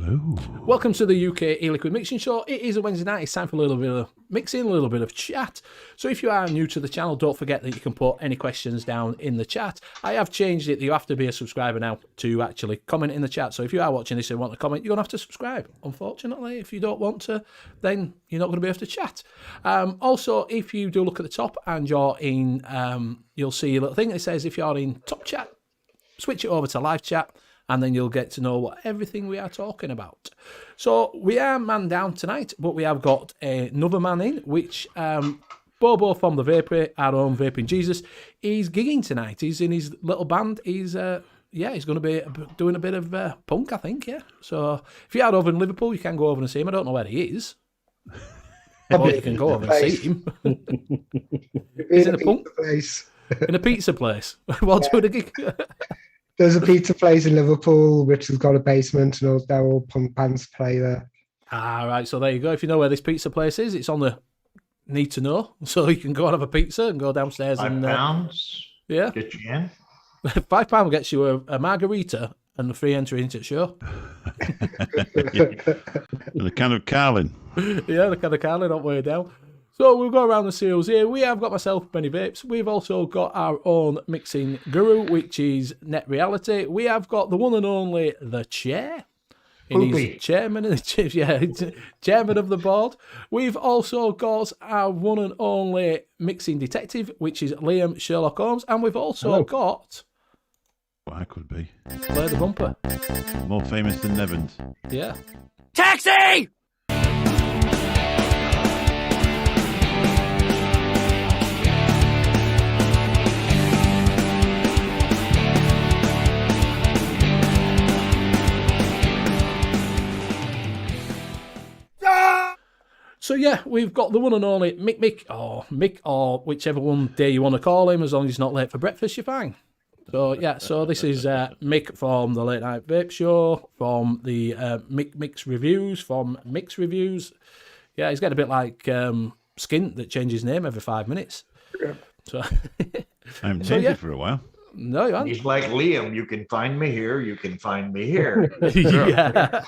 Hello. Welcome to the U.K.E-liquid Mixing Show. It is a Wednesday night. It's time for a little bit of mixing, a little bit of chat. So if you are new to the channel, don't forget that you can put any questions down in the chat. I have changed it that you have to be a subscriber now to actually comment in the chat. So if you are watching this and want to comment, you're going to have to subscribe. Unfortunately, if you don't want to, then you're not going to be able to chat. Also, if you do look at the top and you're in, you'll see a little thing that says if you're in top chat, switch it over to live chat, and then you'll get to know what everything we are talking about. So we are man down tonight, but we have got another man in, which Bobo from the Vapor, our own Vaping Jesus, he's gigging tonight. He's in his little band. He's he's going to be doing a bit of punk, I think. Yeah. So if you are over in Liverpool, you can go over and see him. I don't know where he is, but you can go over and see him. He's in a punk place. In a pizza place. While doing a gig. There's a pizza place in Liverpool which has got a basement and all punk bands play there. Ah, right. So there you go. If you know where this pizza place is, it's on the need to know. So you can go and have a pizza and go downstairs. £5. Yeah. Get you in. £5 gets you a margarita and a free entry into the show. And a can of Carlin. Yeah, the can of Carlin on the way down. So we'll go around the seals here. We have got myself, Benny Vapes. We've also got our own mixing guru, which is Net Reality. We have got the one and only The Chair. He's chairman of the chairman of the board. We've also got our one and only mixing detective, which is Liam Sherlock Holmes. And we've also got... What I could be. Play the bumper. More famous than Nevins. Yeah. Taxi! So yeah, we've got the one and only Mick, or whichever one day you want to call him, as long as he's not late for breakfast, you're fine. So yeah, so this is Mick from the Late Night Vape Show, from the Mick Mix Reviews, from Mix Reviews. Yeah, he's getting a bit like Skint that changes his name every 5 minutes. Yeah. So I haven't changed it for a while. No, you haven't. He's like Liam. You can find me here. You can find me here. Yeah.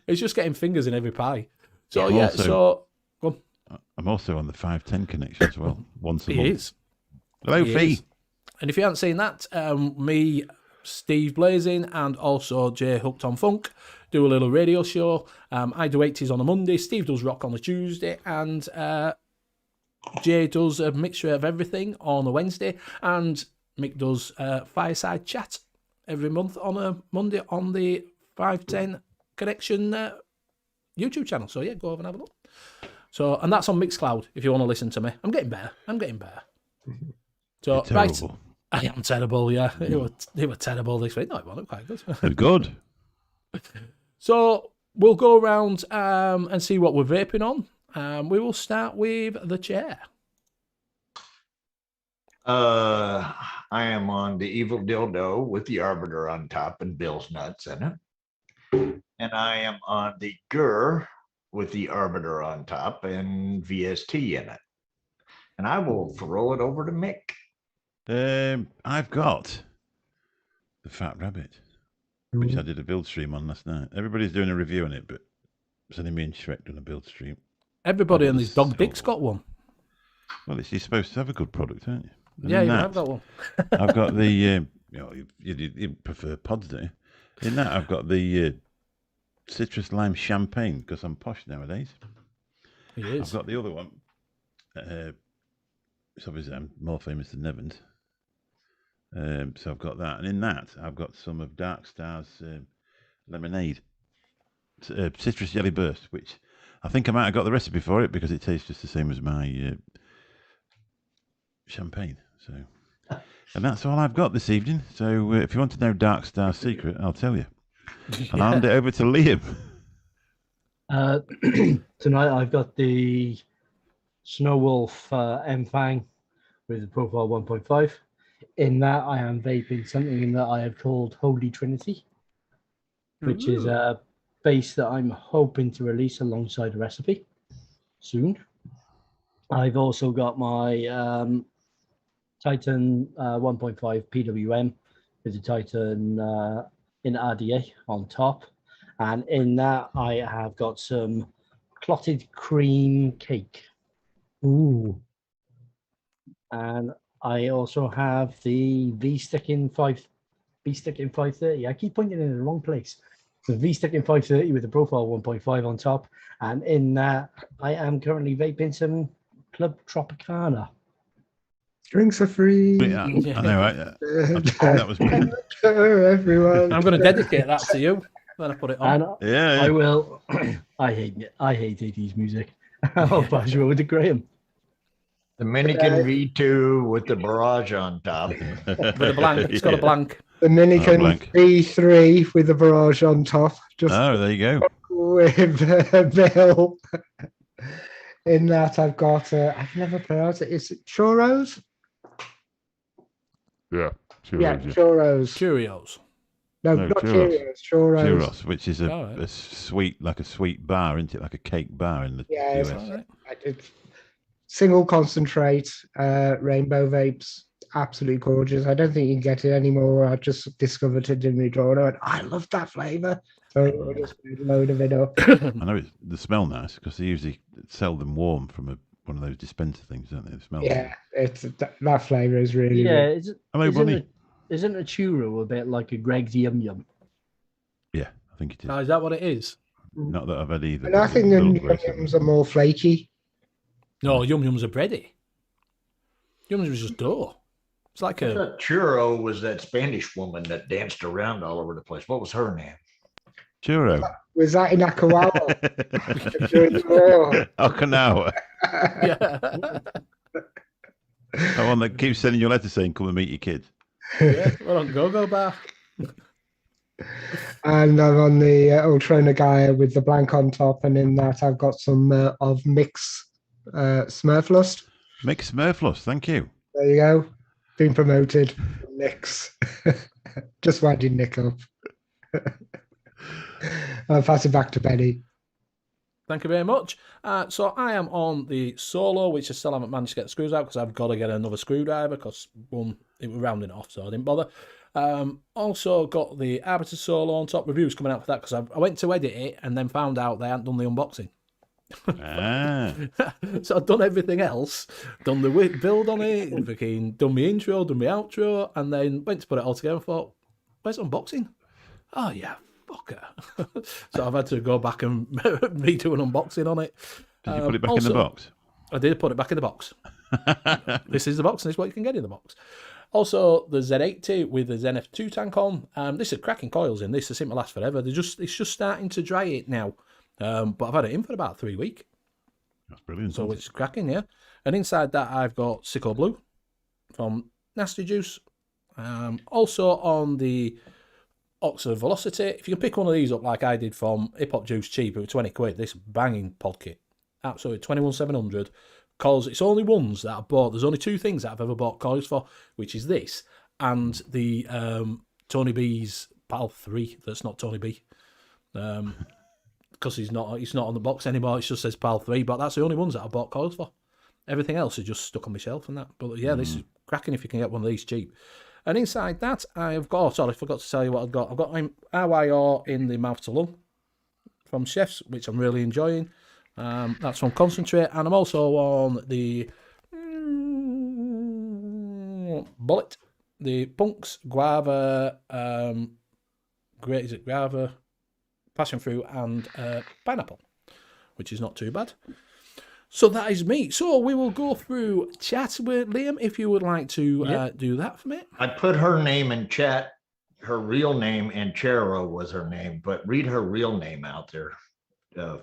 He's just getting fingers in every pie. So yeah, so I'm also on the 510 connection as well. Once a month. He is. Hello, Fee. And if you haven't seen that, me, Steve Blazing, and also Jay Hooked on Funk do a little radio show. I do 80s on a Monday, Steve does rock on a Tuesday, and Jay does a mixture of everything on a Wednesday, and Mick does fireside chat every month on a Monday on the 510 Connection YouTube channel. So yeah, go over and have a look. So, and that's on Mixcloud if you want to listen to me. I'm getting better. So right, I am terrible. Yeah, it were terrible this week. No, it wasn't quite good. Good. So we'll go around and see what we're vaping on. We will start with The Chair. I am on the Evil Dildo with the Arbiter on top and Bill's nuts in it. And I am on the Gur with the Arbiter on top and VST in it. And I will throw it over to Mick. I've got the Fat Rabbit, which I did a build stream on last night. Everybody's doing a review on it, but it's only me and Shrek doing a build stream. Everybody on this dog dick's got one. Well, you're supposed to have a good product, aren't you? And yeah, I've got one. I've got the, you prefer pods, don't you? In that, I've got the citrus lime champagne, because I'm posh nowadays. He is. I've got the other one. It's obviously I'm more famous than Nevins. So I've got that. And in that, I've got some of Dark Star's lemonade. Citrus Jelly Burst, which I think I might have got the recipe for it because it tastes just the same as my champagne. So, and that's all I've got this evening. So if you want to know Dark Star's secret, I'll tell you. And I'll hand it over to Liam. Tonight I've got the Snow Wolf M-Fang with the profile 1.5. In that I am vaping something that I have called Holy Trinity, which is a base that I'm hoping to release alongside a recipe soon. I've also got my Titan 1.5 PWM with the Titan in RDA on top. And in that, I have got some clotted cream cake. Ooh. And I also have the V-Stick in 530. I keep pointing in the wrong place. The V-Stick in 530 with the profile 1.5 on top. And in that, I am currently vaping some Club Tropicana. Drinks are free. Yeah, I know, right? That was me. Everyone. I'm going to dedicate that to you when I put it on. And Yeah, I will. I hate 80s music. I'll pass you over to Graham. Dominican V2 with the barrage on top. With a blank. It's got a blank. The Dominican blank. V3 with the barrage on top. Just Oh, there you go. with Bill. In that, I've got, I've never pronounced it. Is it churros? Yeah. Yeah, churros. Cheerios. No, No, not churros. Cheerios. Churros. Churros, which is All right. a sweet, like a sweet bar, isn't it? Like a cake bar in the Yeah, US. All right. I did single concentrate rainbow vapes. Absolutely gorgeous. I don't think you can get it anymore. I just discovered it in my drawer and I went, I love that flavour. So I just made a load of it up. I know they smell nice because they usually sell them warm from one of those dispenser things, don't they? They smell Yeah, that flavour is really Yeah, good. Hello, Bonnie. isn't a churro a bit like a Greg's Yum Yum? Yeah, I think it is. Now, is that what it is? Not that I've had either. And I but think it's the a little Yum very similar. Yums are more flaky. No, Yum Yums are bready. Yum Yums is just dough. It's like a. That churro was that Spanish woman that danced around all over the place. What was her name? Churro. Was that in Akawa? During the war? Okinawa. Yeah. The one that keeps sending you a letter saying, come and meet your kids. Yeah, we're on Go-Go Bar. And I'm on the Ultrona Gaia with the blank on top, and in that I've got some of Mix Smurflust. Mix Smurflust, thank you. There you go. Been promoted. Mix. Just winding Nick up. I'll pass it back to Benny. Thank you very much. So I am on the Solo, which I still haven't managed to get the screws out because I've got to get another screwdriver because one, it was rounding off, so I didn't bother. Also got the Arbiter Solo on top. Reviews coming out for that because I went to edit it and then found out they hadn't done the unboxing. Ah, So I've done everything else, done the build on it, fucking done my intro, done my outro, and then went to put it all together and thought, where's unboxing? Oh yeah, fucker. So I've had to go back and redo an unboxing on it. did you put it back in the also- box? I did put it back in the box. This is the box, and this is what you can get in the box. Also, the Z80 with the Zenith 2 tank on. This is cracking coils in this. It seems to last forever. It's just starting to dry it now. But I've had it in for about 3 weeks. That's brilliant. So isn't it's cracking, yeah. And inside that, I've got Sicko Blue from Nasty Juice. Also on the Oxford Velocity. If you can pick one of these up like I did from Hip Hop Juice cheap, it was 20 quid. This banging pod kit. Absolutely, 21,700. Coils, it's only ones that I've bought. There's only two things that I've ever bought coils for, which is this and the Tony B's PAL 3 that's not Tony B. Because he's not on the box anymore. It just says PAL 3, but that's the only ones that I bought coils for. Everything else is just stuck on my shelf and that. But yeah, this is cracking if you can get one of these cheap. And inside that, I've got, sorry, I forgot to tell you what I've got. I've got RYR in the mouth to lung from Chefs, which I'm really enjoying. That's from Concentrate. And I'm also on the Bullet, the Punks, Guava, great, is it Guava, Passion Fruit, and Pineapple, which is not too bad. So that is me. So we will go through chat with Liam, if you would like to do that for me. I put her name in chat. Her real name, and Chero was her name, but read her real name out there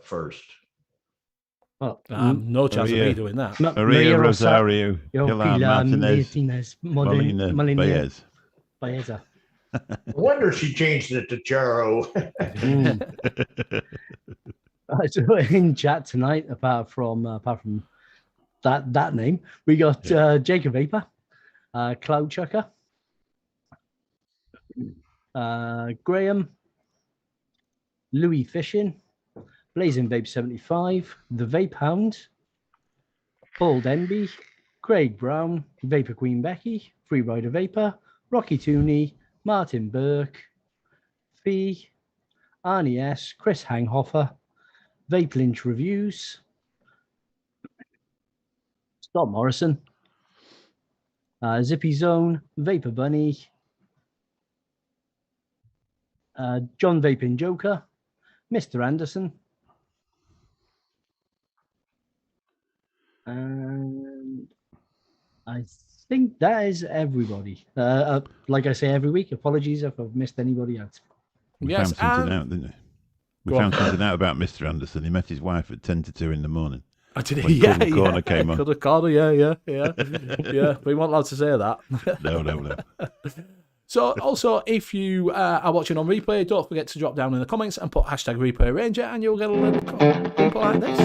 first. Oh, No chance of Maria. me doing that. Maria Rosario, Pilar Martinez, Molina Baez. Baeza. No wonder she changed it to Chero. So in chat tonight, apart from that name, we got Jacob Vapor, Cloud Chucker, Graham, Louis Fishing, Blazing Vape 75, The Vape Hound, Paul Denby, Craig Brown, Vapor Queen Becky, Freerider Vapor, Rocky Tooney, Martin Burke, Fee, Arnie S, Chris Hanghofer, Vape Lynch Reviews, Scott Morrison, Zippy Zone, Vapor Bunny, John Vaping Joker, Mr. Anderson, and I think that is everybody. Like I say every week, apologies if I've missed anybody out. We Yes, found something and- out, didn't we? We Go on. found something out about Mr. Anderson. He met his wife at 10 to 2 in the morning. I did. When Yeah, Cuddle Corner yeah. came on. Cuddle Corner, yeah. Yeah, we weren't allowed to say that. No. So, also, if you are watching on replay, don't forget to drop down in the comments and put hashtag replay ranger, and you'll get a little bumper like this.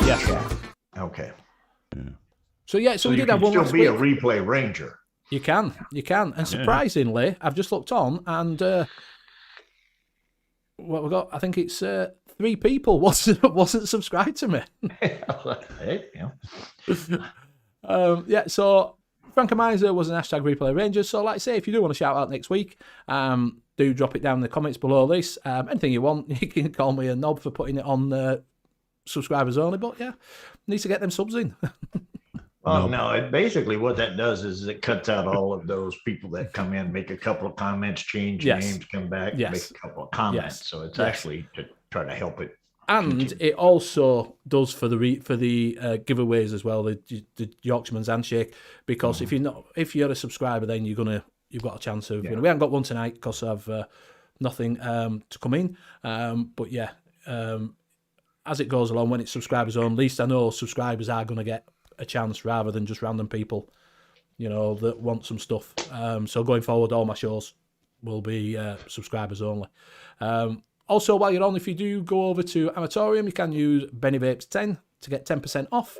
Yeah. Okay. So, yeah, so we you did have can one still last be week. a replay ranger. You can. And surprisingly, I've just looked on, and what we got, I think it's 3 people wasn't subscribed to me. Hey, yeah. Yeah, so Frankermiser was an hashtag replay ranger. So, like I say, if you do want to shout out next week, do drop it down in the comments below this. Anything you want, you can call me a knob for putting it on subscribers only. But yeah, need to get them subs in. Well, no, it basically what that does is it cuts out all of those people that come in, make a couple of comments, change names, come back, make a couple of comments. So it's actually to try to help it. And it also does for the giveaways as well, the Yorkshireman's handshake. Because if you're a subscriber, then you've got a chance of. We haven't got one tonight because of nothing to come in. But yeah, as it goes along, when it's subscribers on, at least I know subscribers are going to get a chance rather than just random people, that want some stuff. So going forward, all my shows will be subscribers only. Also, while you're on, if you do go over to Amatorium, you can use Benny Vapes 10 to get 10% off.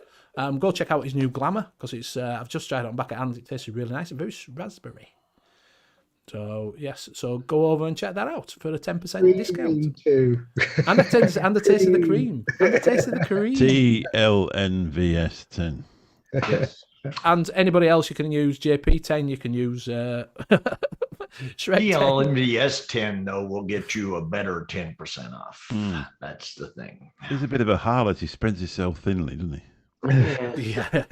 Go check out his new Glamour, because it's I've just tried it on back at hand. It tasted really nice and very raspberry. So yes, so go over and check that out for a 10% discount. Too. And the taste of the cream. And the taste of the cream. TLNVS 10. Yes. And anybody else, you can use JP10, you can use Shred 10. TLNVS 10, though, will get you a better 10% off. That's the thing. He's a bit of a harlot. He spreads himself thinly, doesn't he? Yeah.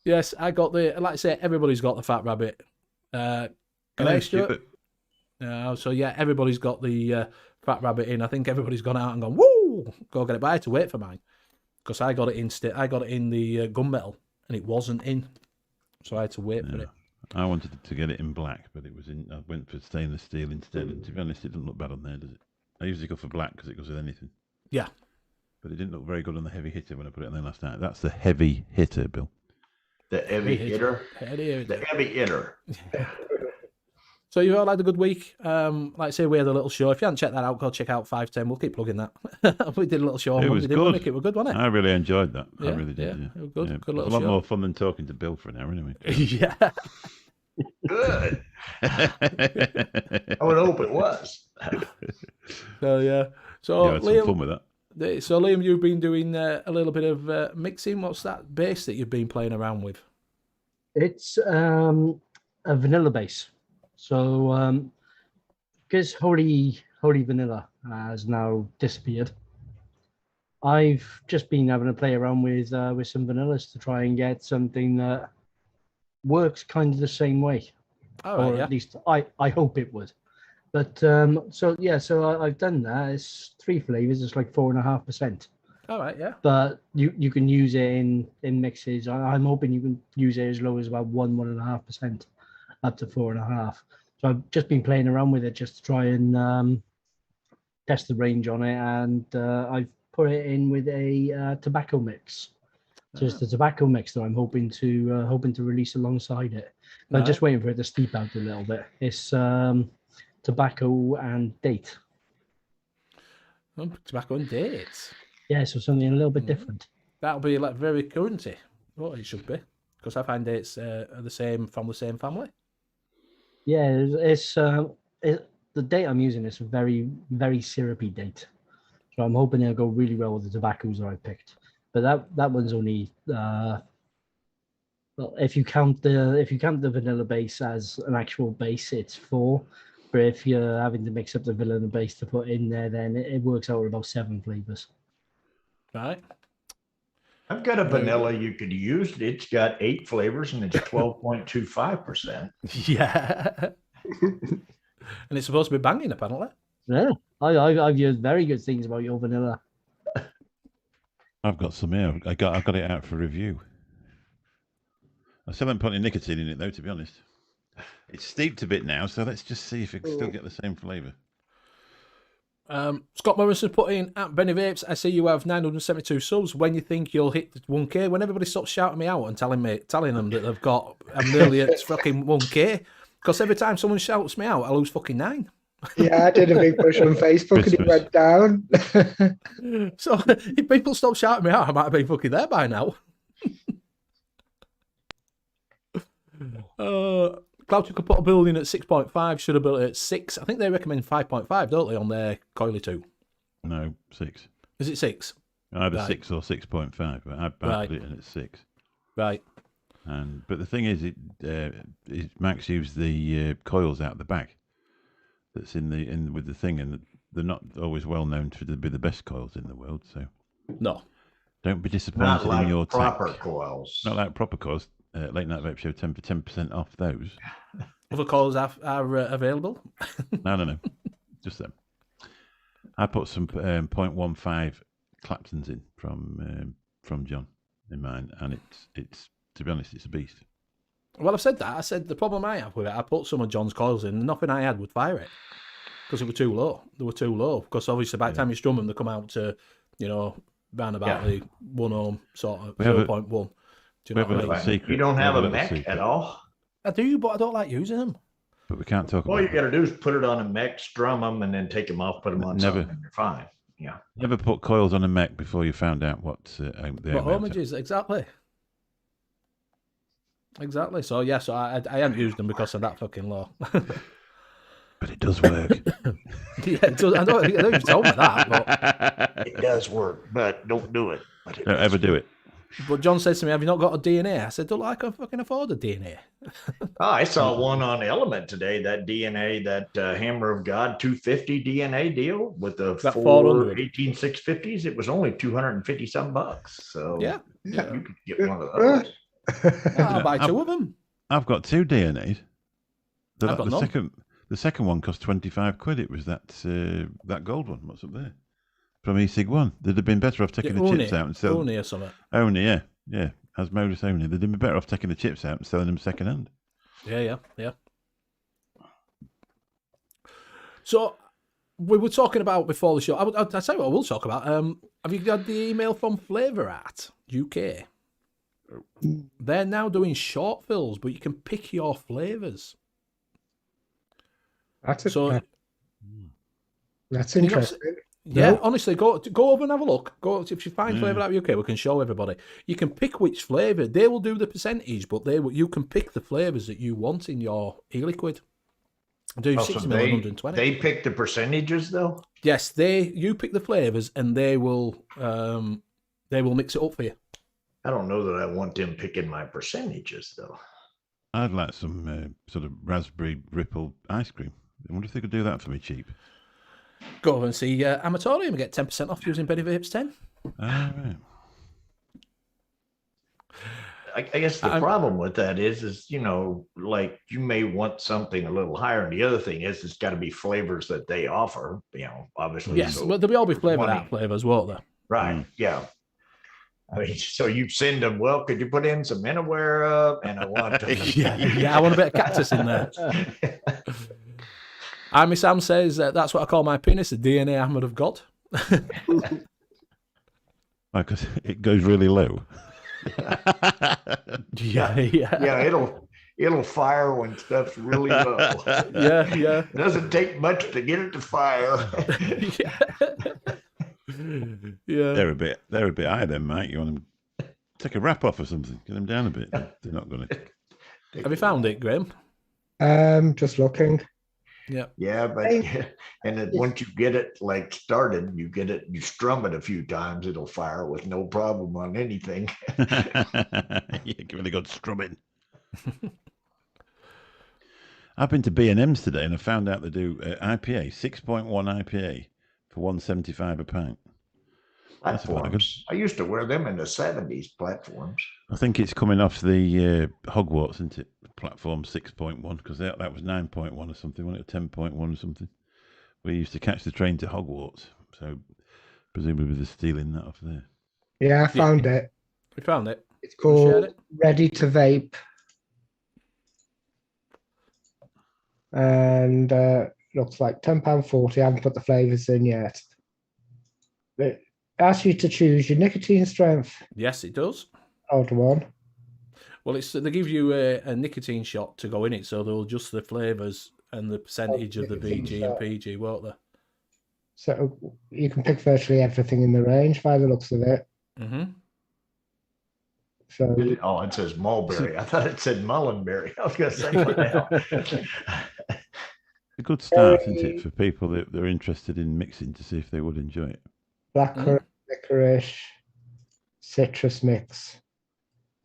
Yes, I got like I say, everybody's got the Fat Rabbit. Can I, Stuart? So yeah, everybody's got the Fat Rabbit in. I think everybody's gone out and gone, woo, go get it. But I had to wait for mine because I got it in the gunmetal and it wasn't in, so I had to wait for it. I wanted to get it in black, but it was in. I went for stainless steel instead. And to be honest, it doesn't look bad on there, does it? I usually go for black because it goes with anything. Yeah. But it didn't look very good on the heavy hitter when I put it on there last night. That's the heavy hitter, Bill. The heavy hitter. The heavy hitter. So you all had a good week. Like I say, we had a little show. If you haven't checked that out, go check out 510. We'll keep plugging that. We did a little show. It was good. It was good, wasn't it? I really enjoyed that. Yeah, I really did. yeah. Yeah. It was good. Yeah. Good It was little a lot show. more fun than talking to Bill for an hour, anyway. Yeah. Good. I would hope it was. So yeah. So Yeah, I had some fun with that. So Liam, you've been doing a little bit of mixing. What's that bass that you've been playing around with? It's a vanilla base. So because Holy Vanilla has now disappeared, I've just been having to play around with some vanillas to try and get something that works kind of the same way. Or at least I hope it would. But so I've done that. It's 3 flavors. It's like 4.5%. All right, yeah. But you can use it in mixes. I'm hoping you can use it as low as about 1.5%, up to 4.5. So I've just been playing around with it just to try and test the range on it, and I've put it in with a tobacco mix. Just a tobacco mix that I'm hoping to release alongside it. I'm just waiting for it to steep out a little bit. It's tobacco and date. Oh, tobacco and dates. Yeah, so something a little bit different. That'll be like very currenty. What it should be, because I find dates are from the same family. Yeah, the date I'm using is a very, very syrupy date. So I'm hoping it'll go really well with the tobaccos that I picked. but that one's only well, if you count the vanilla base as an actual base, it's 4. But if you're having to mix up the vanilla base to put in there, then it works out about 7 flavors. Right. I've got a vanilla you could use. It's got 8 flavors and it's 12.25%. Yeah. And it's supposed to be banging, apparently. Yeah, I've heard very good things about your vanilla. I've got some here. I've got it out for review. I still haven't put any nicotine in it though, to be honest. It's steeped a bit now, so let's just see if it can still get the same flavour. Scott Morrison put in at Benny Vapes. I see you have 972 subs. When you think you'll hit 1K? When everybody stops shouting me out and telling them that they've got, I'm nearly at fucking 1K. Because every time someone shouts me out, I lose fucking 9. Yeah, I did a big push on Facebook and it went down. So if people stop shouting me out, I might have been fucking there by now. Cloud could put a building at 6.5, should have built it at 6. I think they recommend 5.5, don't they, on their Coily 2? No, 6. Is it 6? Either Right. 6 or 6.5, but I put it in at 6. Right. But the thing is, Max used the coils out the back. That's in with the thing, and they're not always well known to be the best coils in the world. So No. don't be disappointed Not like in your proper tech. coils. Not like proper coils. Late Night Vape Show 10% off those. Other calls are available. No. Just them. I put some 0.15 Claptons in from John in mine, and it's to be honest, it's a beast. Well, I've said that. I said the problem I have with it, I put some of John's coils in, and nothing I had would fire it because it were too low. They were too low because obviously by the time you strum them, they come out to, round about the 1 ohm sort of 0.1. Do you know what I mean? You don't have a mech at all? I do, but I don't like using them. But we can't talk All about you got to do is put it on a mech, strum them, and then take them off, put them on something, and you're fine. Yeah. Never put coils on a mech before you found out what the What ohmage is, exactly. Exactly. So, yeah, so I hadn't used them because of that fucking law. But it does work. Yeah, it does. I know you've told me that, but... It does work, but don't do it. Don't ever do it. But John says to me, have you not got a DNA? I said, don't I can fucking afford a DNA. I saw one on Element today, that DNA, that Hammer of God 250 DNA deal with the That 4 18650s. It was only 250 some bucks. So Yeah. you could get one of those. I'll buy 2 of them. I've got 2 DNAs. I've got none. The second one cost 25 quid. It was that gold one. What's up there? From E-Sig1. They'd have been better off taking the chips out and selling. Oni or something. Oni, yeah. As modus Oni. They'd have been better off taking the chips out and selling them second hand. Yeah. So we were talking about before the show. I'll tell you what we'll talk about. Have you got the email from Flavour Art UK? They're now doing short fills, but you can pick your flavours. That's That's interesting. Yeah, No. honestly, go over and have a look. Go if you find Flavour Art UK, we can show everybody. You can pick which flavour. They will do the percentage, but you can pick the flavours that you want in your e-liquid. Do 60 mil and 120. They pick the percentages though? Yes, you pick the flavours and they will mix it up for you. I don't know that I want them picking my percentages though. I'd like some sort of raspberry ripple ice cream. I wonder if they could do that for me cheap. Go over and see Amatorium and get 10% off using Benny Vapes 10. Right. I guess the problem with that is like you may want something a little higher. And the other thing is it's got to be flavors that they offer, obviously. Yes, so but there'll be Flavour Art flavours, won't there? Right. Yeah. I mean, so you send them, well, could you put in some Inaware and I want yeah, I want a bit of cactus in there. Army Sam says that's what I call my penis, the DNA Ahmed of God. Because it goes really low. Yeah. It'll fire when stuff's really low. Yeah. It doesn't take much to get it to fire. Yeah. They're a bit high then, mate. You want them take a wrap off or something, get them down a bit. They're not going to. Have you found it, Graham? Just looking. Yeah. Yeah, but and then once you get it like started, you strum it a few times, it'll fire with no problem on anything. Yeah, give it a good strumming. I've been to B&M's today and I found out they do IPA, 6.1 IPA for $1.75 a pint. That's quite good. Platforms. I used to wear them in the 70s, platforms. I think it's coming off the Hogwarts, isn't it? Platform 6.1, because that was 9.1 or something, wasn't it? 10.1 or something. We used to catch the train to Hogwarts, so presumably they're stealing that off there. Yeah, I found it. We found it. It's Wanna share called it? Ready to Vape. And looks like £10.40. I haven't put the flavours in yet. It asks you to choose your nicotine strength. Yes, it does. Odd one. Well, they give you a nicotine shot to go in it, so they'll adjust the flavours and the percentage of the nicotine VG shot. and PG, won't they? So you can pick virtually everything in the range by the looks of it. Mm-hmm. So Oh, it says mulberry. I thought it said mullenberry. I was going to say what the hell. A good start, isn't it, for people that are interested in mixing to see if they would enjoy it. blackcurrant, licorice, citrus mix.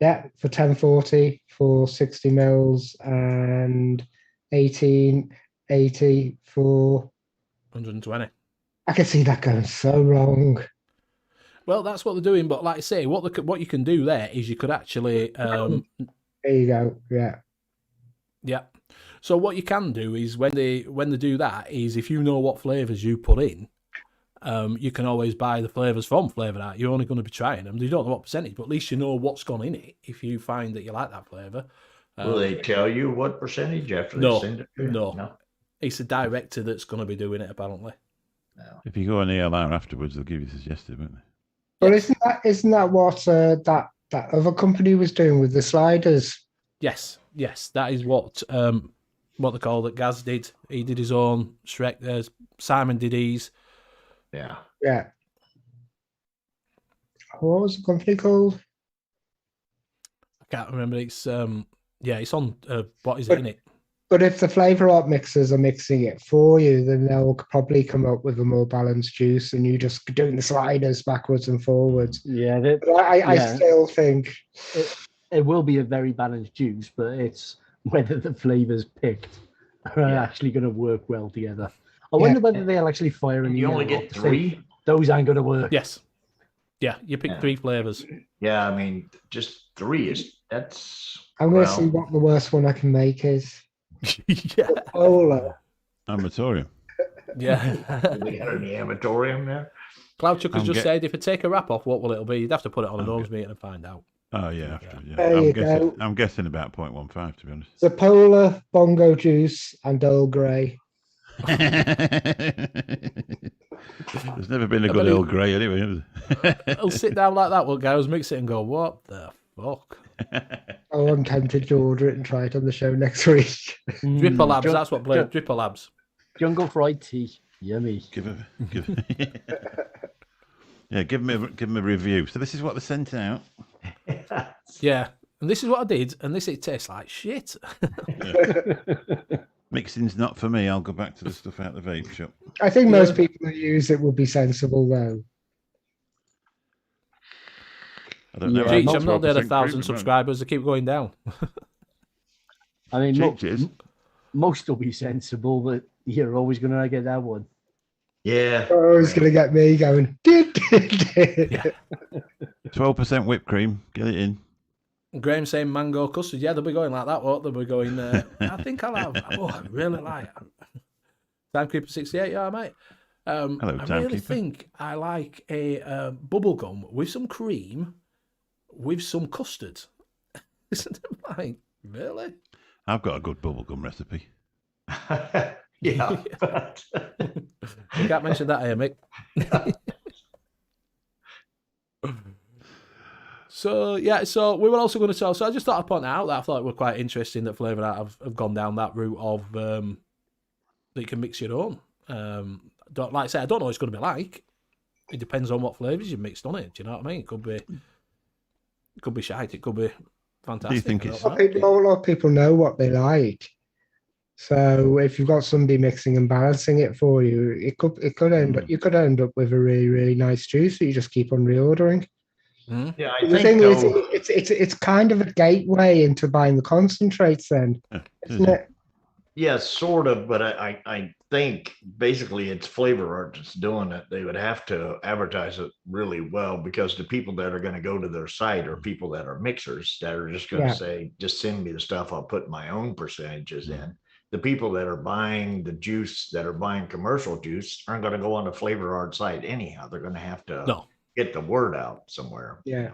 Yeah, for 10.40 for 60 mils and 18.80 for. 120. I can see that going so wrong. Well, that's what they're doing, but like I say, what you can do there is you could actually There you go. Yeah. yeah. So what you can do is when they do that is if you know what flavours you put in, you can always buy the flavours from Flavour Art. You're only going to be trying them. You don't know what percentage, but at least you know what's gone in it if you find that you like that flavour. Will they tell you what percentage after they send it to you? No. It's a director that's going to be doing it, apparently. No. If you go on ELR afterwards, they'll give you suggested, won't they? But isn't that what that other company was doing with the sliders? Yes, that is what they call it. Gaz did. He did his own. Shrek. Simon did his. Yeah. Yeah. What was the company called? I can't remember. It's it's on. What is it in it? But if the Flavour Art mixers are mixing it for you, then they'll probably come up with a more balanced juice, and you just doing the sliders backwards and forwards. Yeah, I still think it will be a very balanced juice, but it's whether the flavours picked are actually going to work well together. I wonder whether they'll actually fire in. You only get 3. Those aren't going to work. Yes. Yeah, you pick 3 flavours. Yeah, I mean, just 3 that's. I'm going to see what the worst one I can make is. Yeah. Polar. Amatorium. Yeah. We had an amatorium there. Cloud Chuck has just said, if I take a wrap off, what will it be? You'd have to put it on an ohms meter and find out. Oh, yeah. After, yeah. There you go. I'm guessing about 0.15, to be honest. The Polar, Bongo Juice, and Earl Grey. There's never been a good Earl Grey anyway. I'll sit down like that one, guys, mix it and go, what the fuck? Oh, I'm tempted to order it and try it on the show next week. Dripper Labs, that's what Blade. Dripper Labs. Jungle fried tea, yummy. Give him a review. So this is what they sent out. Yeah, and this is what I did, and it tastes like shit. Mixing's not for me. I'll go back to the stuff out the vape shop. I think most people who use it will be sensible, though. I don't know. Jeez, I'm not there 1,000 subscribers. They keep going down. I mean, most will be sensible, but you're always going to get that one. Yeah. Oh, it's going to get me going. 12% whipped cream. Get it in. Graham saying mango custard. Yeah, they'll be going like that, won't they? They'll be going, I think I'll have. Oh, I really like Timekeeper 68. Yeah, mate. Hello, I really think I like a bubble gum with some cream with some custard. Isn't it like, really? I've got a good bubblegum recipe. Yeah. You can't mention that here, Mick. So we were also going to tell. So I just thought I'd point out that I thought it was quite interesting that Flavour Art have gone down that route of that you can mix your own. Like I say, I don't know what it's going to be like. It depends on what flavours you've mixed on it. Do you know what I mean? It could be shite. It could be fantastic. Do you think it's? A lot of people know what they like. So if you've got somebody mixing and balancing it for you, it could end up you could end up with a really really nice juice that you just keep on reordering. Yeah, I The think thing is, though, it's kind of a gateway into buying the concentrates, then, isn't it? yeah, sort of, but I think basically it's flavor artists doing it. They would have to advertise it really well because the people that are going to go to their site are people that are mixers that are just going to Yeah. say, just send me the stuff. I'll put my own percentages in. The people that are buying the juice, that are buying commercial juice, aren't going to go on the flavor art site anyhow. They're going to have to No. get the word out somewhere. Yeah.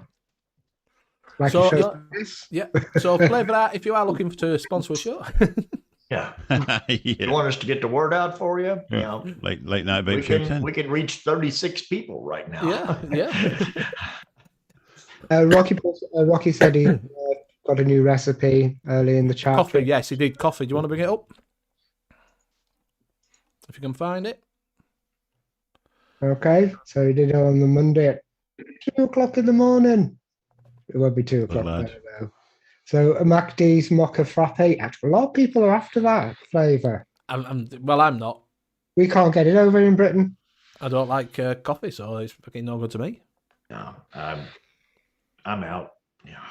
Like So, a show. yeah. So Flavor Art, if you are looking to sponsor a show, Yeah. Yeah. You want us to get the word out for you? You Yeah. know, Late night we vape show can 10. we can reach 36 people right now. Yeah. Rocky said he got a new recipe early in the chat. Coffee. Yes, he did coffee. Do you want to bring it up? If you can find it. Okay, so he did it on the Monday at 2 o'clock in the morning. It won't be 2 o'clock lad. there, though. So a MacD's Mocha Frappe. Actually, a lot of people are after that flavour. I'm not. We can't get it over in Britain. I don't like coffee, so it's fucking no good to me. No, I'm out. Yeah.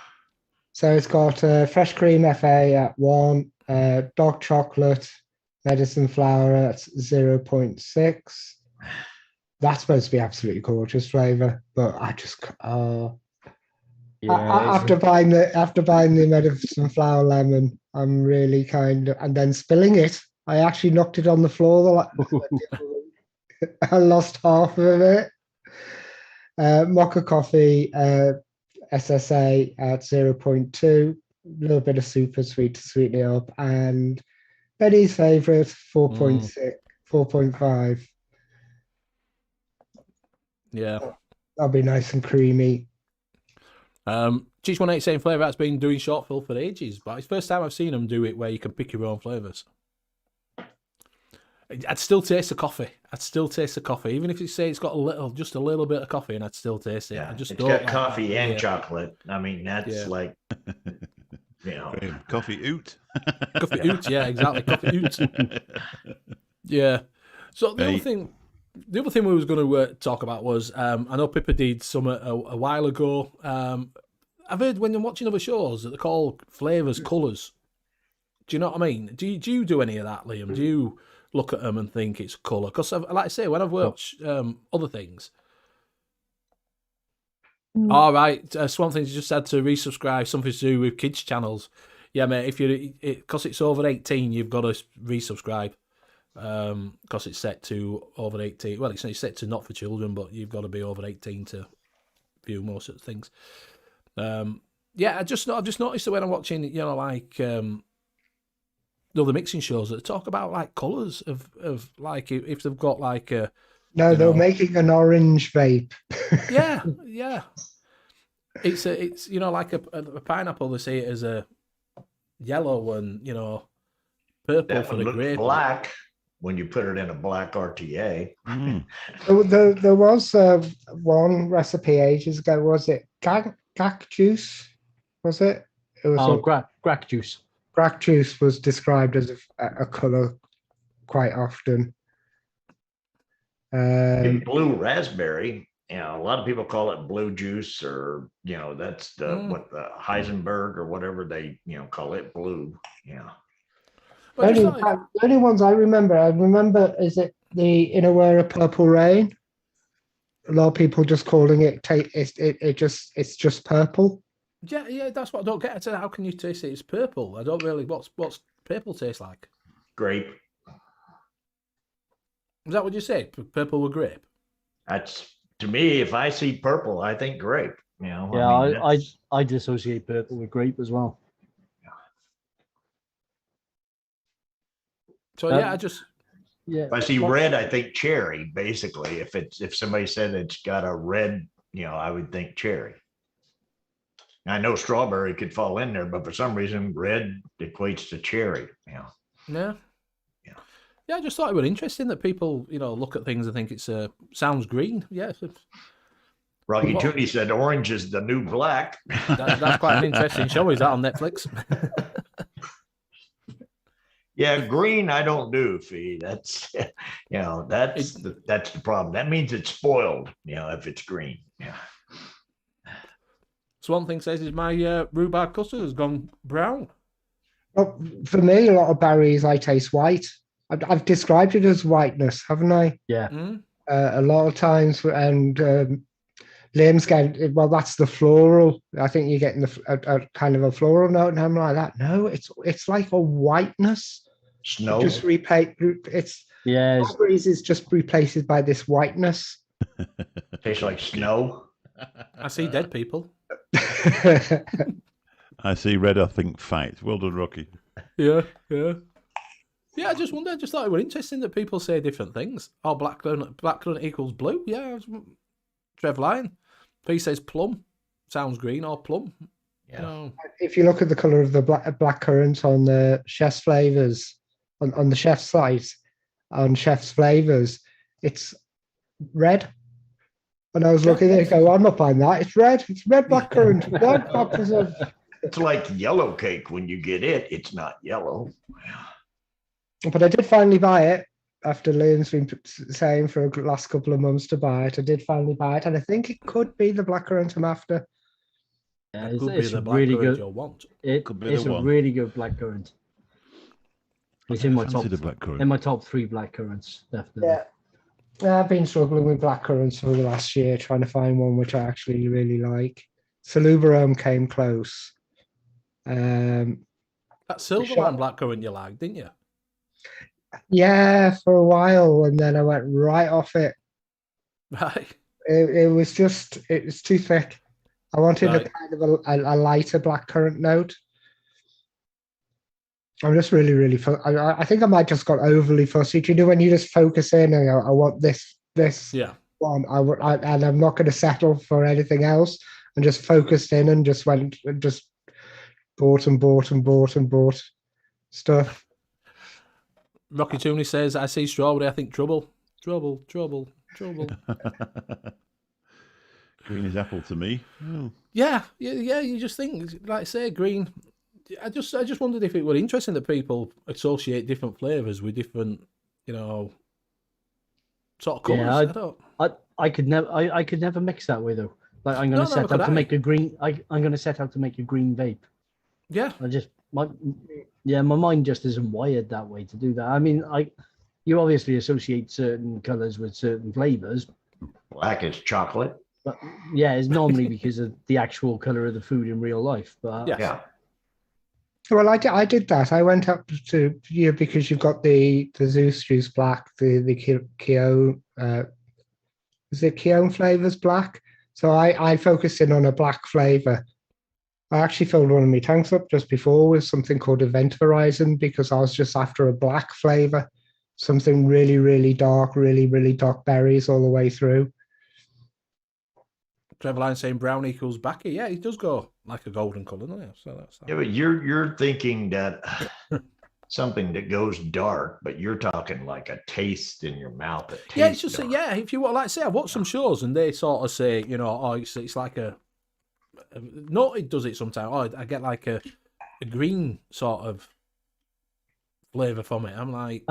So it's got fresh cream FA at 1, dark chocolate, medicine flour at 0.6. That's supposed to be absolutely gorgeous flavour, but I just after buying the medicine flour lemon, I'm really kind of, and then spilling it. I actually knocked it on the floor. I lost half of it. Mocha coffee, SSA at 0.2, a little bit of super sweet to sweeten it up, and Betty's favourite 4.6, 4.5. Yeah. That'll be nice and creamy. Cheech 188 saying Flavor Art's been doing short fill for ages, but it's the first time I've seen them do it where you can pick your own flavours. I'd still taste the coffee. Even if you say it's got just a little bit of coffee, and I'd still taste it. Yeah, I just it's don't got like coffee that. and Yeah. chocolate. I mean, that's like, you know, Coffee oot. Coffee oot, yeah, exactly. Coffee oot. Yeah. So the other thing we was going to talk about was I know Pippa did some a while ago. I've heard when I'm watching other shows that they call flavours colours. Do you know what I mean? Do you do any of that, Liam? Do you look at them and think it's colour? Because like I say, when I've watched other things. All right, Swamp Things just had to resubscribe, something to do with kids channels. Yeah, mate. If because it's over 18, you've got to resubscribe. Because it's set to over 18. Well, it's set to not for children, but you've got to be over 18 to view most of the things. Yeah, I've just noticed that when I'm watching, like other mixing shows that talk about like colours of like if they've got like a. No, they're making an orange vape. Yeah. It's like a pineapple. They see it as a yellow and purple that for one the looks grape. black when you put it in a black RTA. There was one recipe ages ago. Was it gack juice? Was it? It was grack juice. Grack juice was described as a colour quite often. Blue raspberry, a lot of people call it blue juice, or that's what the Heisenberg or whatever they call it, blue. Yeah. The only ones I remember is it the Inawera Purple Rain. A lot of people just calling it it's just purple. Yeah, that's what I don't get. How can you taste it? It's purple. I don't really. What's purple taste like? Grape. Is that what you said? Purple with grape? That's, to me, if I see purple, I think grape. Yeah, I dissociate purple with grape as well. So I just. Yeah. If I see red, I think cherry. Basically, if somebody said it's got a red, I would think cherry. I know strawberry could fall in there, but for some reason, red equates to cherry. Yeah. Yeah, I just thought it was interesting that people, look at things and think it's sounds green. Yeah. Rocky Tooney said orange is the new black. That's quite an interesting show. Is that on Netflix? Yeah, green I don't do, Fee. That's that's the problem. That means it's spoiled, if it's green. Yeah. So one thing says is my rhubarb custard has gone brown. Well, for me, a lot of berries I taste white. I've described it as whiteness, haven't I? Yeah. A lot of times, and Liam's getting, well, that's the floral. I think you're getting a kind of a floral note, and I'm like that. No, it's like a whiteness. Snow. Just it's strawberries is just replaced by this whiteness. Tastes like snow. I see dead people. I see red, I think fight. Well done, Rocky. Yeah. I just wonder. I just thought it was interesting that people say different things. Oh, blackcurrant equals blue. Yeah. Trev Lyon. P says plum. Sounds green or plum. Yeah. If you look at the color of the blackcurrant on the chef's flavors, on the chef's site, on chef's flavors, it's red. When I was looking at it, go, I'm not buying that. It's red. It's red blackcurrant. What boxes of? It's like yellow cake. When you get it, it's not yellow. But I did finally buy it after Liam's been saying for the last couple of months to buy it. I did finally buy it, and I think it could be the blackcurrant I'm after. Yeah, It could be it's the really blackcurrant good. you'll want. It's a really good blackcurrant. It's in my top. Blackcurrant. In my top 3 blackcurrants, definitely. Yeah, I've been struggling with blackcurrants for the last year, trying to find one which I actually really like. Salubarome came close. That silver one blackcurrant you liked, didn't you? Yeah, for a while, and then I went right off it. Right. It was too thick. I wanted Right. a kind of a lighter blackcurrant note. I'm just really I think I might just got overly fussy. You know, when you just focus in and I want this Yeah. one, and I'm not going to settle for anything else, and just focused in and just went and just bought stuff. Rocky Tooney says, I see strawberry, I think trouble. Trouble. Green is apple to me. Oh. Yeah, you just think, like I say, green. I just wondered if it were interesting that people associate different flavours with different, sort of colours. Yeah, I could never mix that way though. Like I'm going to set out to make a green. I'm going to set out to make a green vape. Yeah. My mind just isn't wired that way to do that. I mean, you obviously associate certain colours with certain flavours. Black is chocolate. But yeah, it's normally because of the actual colour of the food in real life. But Yeah. Well, I did that. I went up to because you've got the Zeus juice black, the Keone, is it Keone flavors black? So I focused in on a black flavor. I actually filled one of my tanks up just before with something called Event Horizon because I was just after a black flavor, something really dark, really dark berries all the way through. Trevor Line saying brown equals backy. Yeah, it does go like a golden colour, doesn't it? So that's that. Yeah, but you're thinking that something that goes dark, but you're talking like a taste in your mouth. That tastes It's just dark. if you want, like say, I watch some shows and they sort of say, it's like no, it does it sometimes. I get like a green sort of flavour from it. I'm like,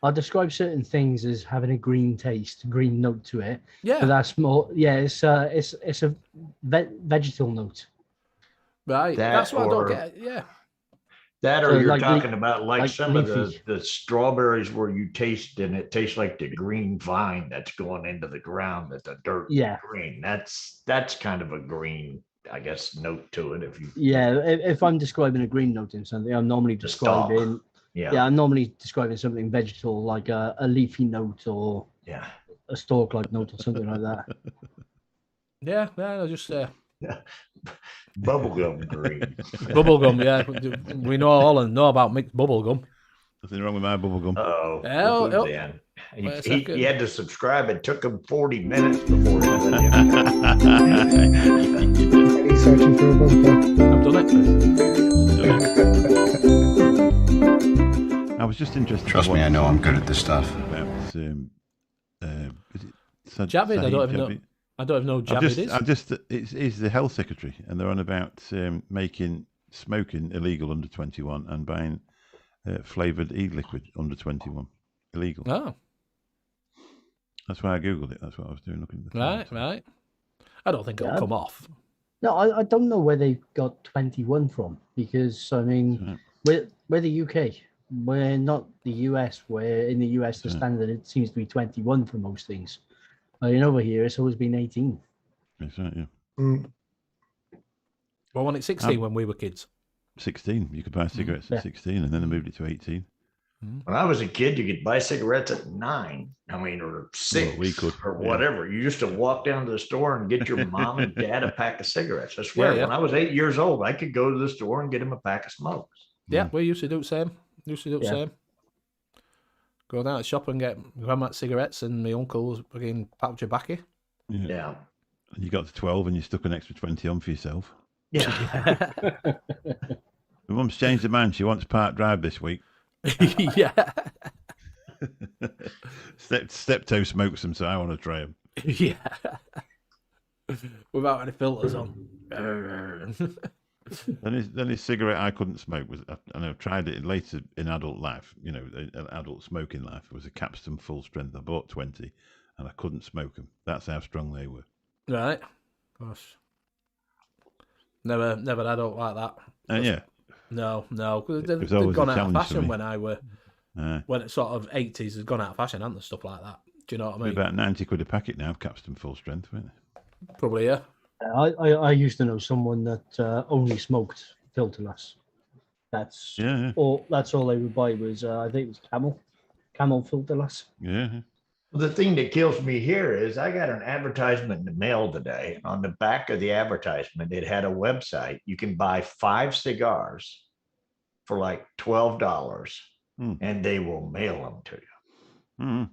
I'll describe certain things as having a green taste, green note to it. Yeah, but that's more. Yeah, it's a vegetal note. Right, that's what I don't get. Yeah. That or So you're like talking about like some leafy. of the strawberries where you taste and it tastes like the green vine that's going into the ground, that the dirt green. That's kind of a green, I guess, note to it. If I'm describing a green note in something, I'm normally describing I'm normally describing something vegetal like a leafy note or a stalk-like note or something like that. Yeah, I just bubblegum green. Bubblegum, yeah. We know all and know about mixed bubblegum. Nothing wrong with my bubblegum. He had to subscribe. It took him 40 minutes before he let you. He's searching for a bumper. I've done I was just interested. Trust me, I know I'm good at this stuff. About, is it Javid? I don't even know Javid is. He's the health secretary, and they're on about making smoking illegal under 21 and buying flavoured e-liquid under 21 illegal. Oh, That's why I googled it. That's what I was doing, looking at the right, thing. right. I don't think it'll Yeah. come off. No, I don't know where they got 21 from, because I mean, we're the UK. We're not the US, where in the US the standard it seems to be 21 for most things. But over here it's always been 18. That's right, yeah. Well, when it's 16 when we were kids. 16. You could buy cigarettes at 16, and then they moved it to 18. When I was a kid, you could buy cigarettes at 9. I mean, or 6, Well, we could, or yeah. whatever. You used to walk down to the store and get your mom and dad a pack of cigarettes. I swear, Yeah. when I was 8 years old, I could go to the store and get them a pack of smokes. Yeah, we used to do the same. Same. Go down to the shop and get grandma cigarettes and my uncle's fucking pouch of baccy. Yeah. And you got to 12 and you stuck an extra 20 on for yourself. Yeah. My mum's changed her mind. She wants Park Drive this week. Yeah. Steptoe smokes them, so I want to try them. Yeah. Without any filters on. Then his cigarette I couldn't smoke was, and I've tried it later in adult life, adult smoking life, was a Capstan full strength. I bought 20 and I couldn't smoke them. That's how strong they were. Right. Gosh. Never had out like that. And yeah. No. They've was always gone a out of challenge for fashion me. when I were, when it's sort of 80s, has gone out of fashion, hasn't there, stuff like that? Do you know what I mean? About 90 quid a packet now, Capstan full strength, isn't it? Probably, yeah. I used to know someone that only smoked filterless. That's all they would buy was I think it was Camel filterless. Yeah. The thing that kills me here is I got an advertisement in the mail today. And on the back of the advertisement, it had a website. You can buy 5 cigars for like $12 and they will mail them to you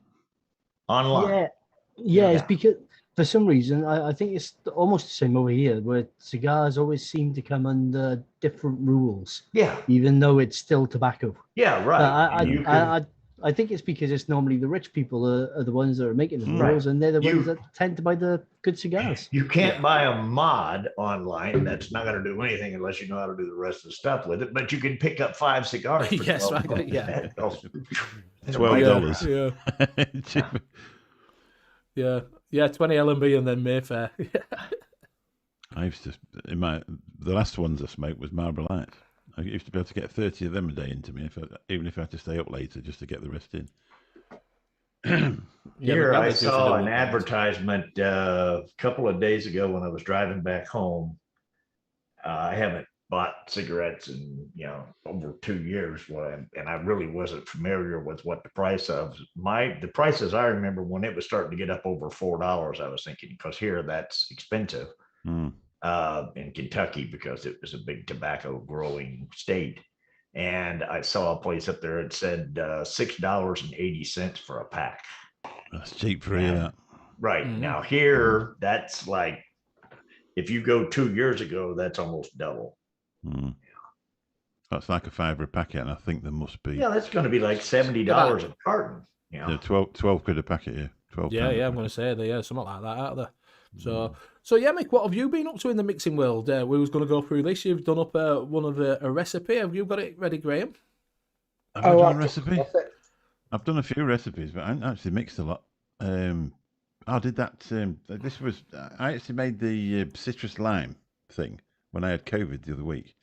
online. Yeah, it's because for some reason I think it's almost the same over here, where cigars always seem to come under different rules. Yeah. Even though it's still tobacco. Yeah, right. I think it's because it's normally the rich people are the ones that are making the rules, and they're the ones that tend to buy the good cigars. You can't buy a mod online. That's not going to do anything unless you know how to do the rest of the stuff with it. But you can pick up 5 cigars. For Yes, right. $12. Yeah. $12. Yeah, 20 L&B and then Mayfair. I used to, the last ones I smoked was Marlboro Lights. I used to be able to get 30 of them a day into me, even if I had to stay up later just to get the rest in. Here I saw an advertisement a couple of days ago when I was driving back home. I haven't bought cigarettes in over 2 years, and I really wasn't familiar with what the price of the prices I remember when it was starting to get up over $4. I was thinking, because here that's expensive in Kentucky because it was a big tobacco growing state. And I saw a place up there that said $6.80 for a pack. That's cheap for you. Right. Now here, that's like, if you go 2 years ago, that's almost double. That's like a $5 a packet, and I think there must be. Yeah, that's going to be like $70 a carton. Yeah, 12 quid a packet. Yeah, 12. Yeah, I'm going to say something like that out there. So yeah, Mick, what have you been up to in the mixing world? We was going to go through this. You've done up one of a recipe. Have you got it ready, Graham? Have I done a recipe? I've done a few recipes, but I haven't actually mixed a lot. I did that. I actually made the citrus lime thing when I had COVID the other week.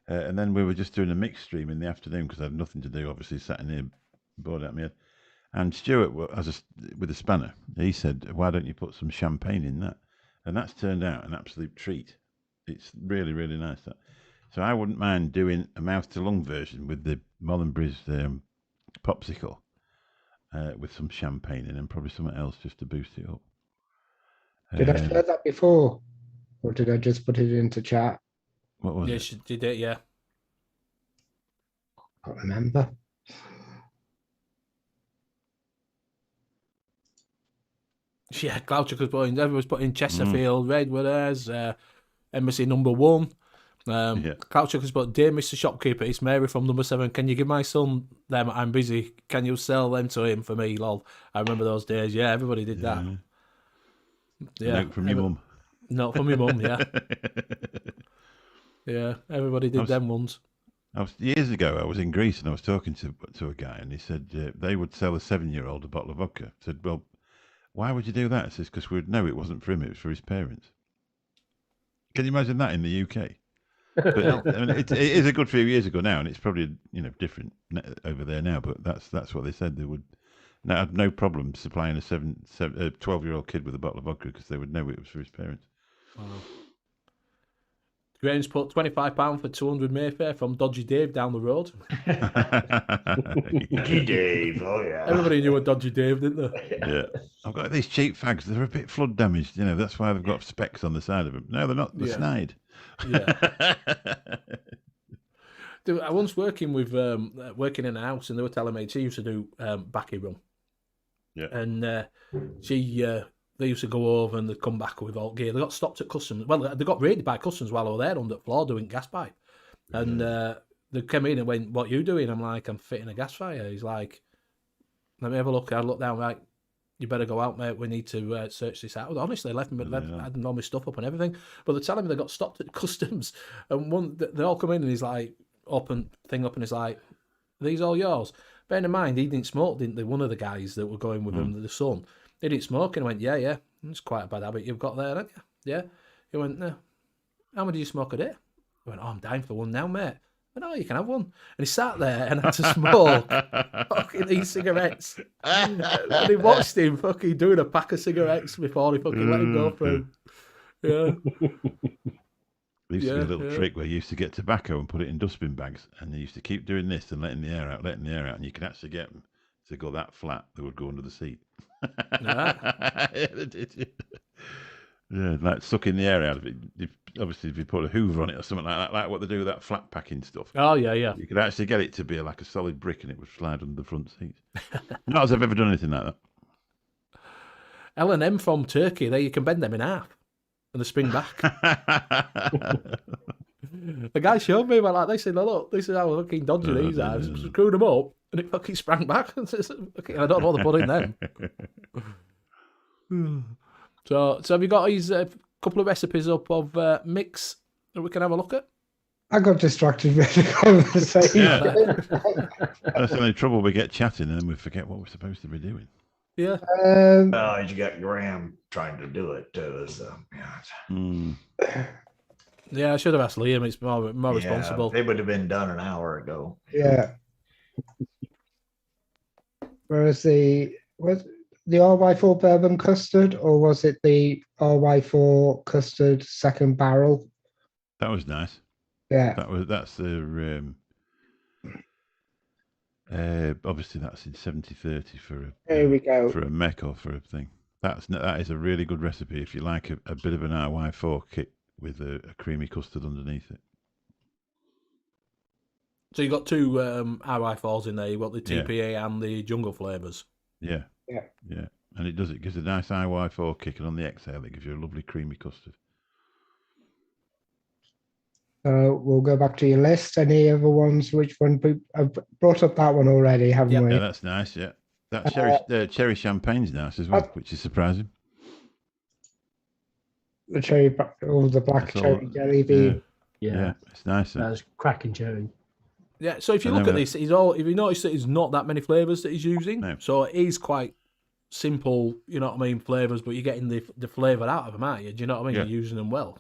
And then we were just doing a mix stream in the afternoon because I had nothing to do, obviously, sat in here, bored out of my head. And Stuart, with a spanner, he said, why don't you put some champagne in that? And that's turned out an absolute treat. It's really, really nice. So I wouldn't mind doing a mouth-to-lung version with the Mollenbury's popsicle with some champagne in and probably something else just to boost it up. Did I share that before? Or did I just put it into chat? What was it? Yes, you did it, yeah. I can't remember. Yeah, Gloucester's putting, everyone's putting Chesterfield, Redwooders, Embassy number 1. Gloucester's put, dear Mr. Shopkeeper, it's Mary from number 7. Can you give my son them? I'm busy. Can you sell them to him for me, lol? I remember those days. Yeah, everybody did that. Yeah. Note from your mum. Note from your mum, yeah. Yeah, everybody did them ones. Years ago, I was in Greece and I was talking to a guy, and he said they would sell a 7-year-old a bottle of vodka. I said, well, why would you do that? He says, because we'd know it wasn't for him, it was for his parents. Can you imagine that in the UK? But I mean, it is a good few years ago now, and it's probably different over there now. But that's what they said. They would have no problem supplying a 12-year-old kid with a bottle of vodka because they would know it was for his parents. Wow. Graham's put £25 for 200 Mayfair from Dodgy Dave down the road. Dodgy Dave, oh yeah. Everybody knew a Dodgy Dave, didn't they? Yeah. I've got these cheap fags. They're a bit flood damaged. That's why they've got specks on the side of them. No, they're not. They're snide. Yeah. Dude, I once working in a house, and they were telling me she used to do backy rum. Yeah. And they used to go over and they'd come back with all gear. They got stopped at customs. Well, they got raided by customs while they were there under the floor doing gas pipe. And they came in and went, "What you doing?" I'm like, "I'm fitting a gas fire." He's like, "Let me have a look." I look down, like, "You better go out, mate. We need to search this out." Honestly, I had all my stuff up and everything. But they're telling me they got stopped at customs. And they all come in and he's like, open thing up, and he's like, "Are these all yours?" Bearing in mind, he didn't smoke, didn't they? One of the guys that were going with him, the son, he didn't smoke. And I went, yeah. It's quite a bad habit you've got there, haven't you? Yeah. He went, "No. How many do you smoke a day?" I went, "Oh, I'm dying for one now, mate." I went, "Oh, you can have one." And he sat there and had to smoke fucking e-cigarettes. And he watched him fucking doing a pack of cigarettes before he fucking let him go through. Yeah. There used to be a little trick where you used to get tobacco and put it in dustbin bags, and they used to keep doing this and letting the air out, and you could actually get them to go that flat. They would go under the seat. Yeah, like sucking the air out of it. Obviously, if you put a Hoover on it or something like that, like what they do with that flat packing stuff. Oh, yeah. You could actually get it to be like a solid brick, and it would slide under the front seats. Not as I've ever done anything like that. L&M from Turkey, there you can bend them in half and they spring back. The guy showed me, like, they said, "Look, this is how fucking dodgy these are." Screwed them up and it fucking sprang back. I don't know what they put in them. So have you got his couple of recipes up of mix that we can have a look at? I got distracted with the conversation. That's the only trouble. We get chatting and then we forget what we're supposed to be doing. Yeah. Well, you got Graham trying to do it too. So, Yeah, I should have asked Liam. It's more responsible. They would have been done an hour ago. Yeah. Whereas was the RY4 bourbon custard, or was it the RY4 custard second barrel? That was nice. Yeah. That's the obviously that's in 70-30 for There we go. for a mech or for a thing. That is a really good recipe if you like a bit of an RY4 kit with a creamy custard underneath it. So you got two RY4s in there. You got the TPA and the jungle flavours. Yeah. And it gives a nice RY4 kick, and on the exhale it gives you a lovely creamy custard. We'll go back to your list. Any other ones? Which one? I've brought up that one already, haven't we? Yeah, that's nice. Yeah, that cherry champagne's nice as well, which is surprising. The the black cherry jelly bean. Yeah, it's nice. That's cracking cherry. Yeah, so if you look at this, if you notice that there's not that many flavours that he's using, so it is quite simple, you know what I mean, flavours, but you're getting the flavour out of them, aren't you? Do you know what I mean? Yeah. You're using them well.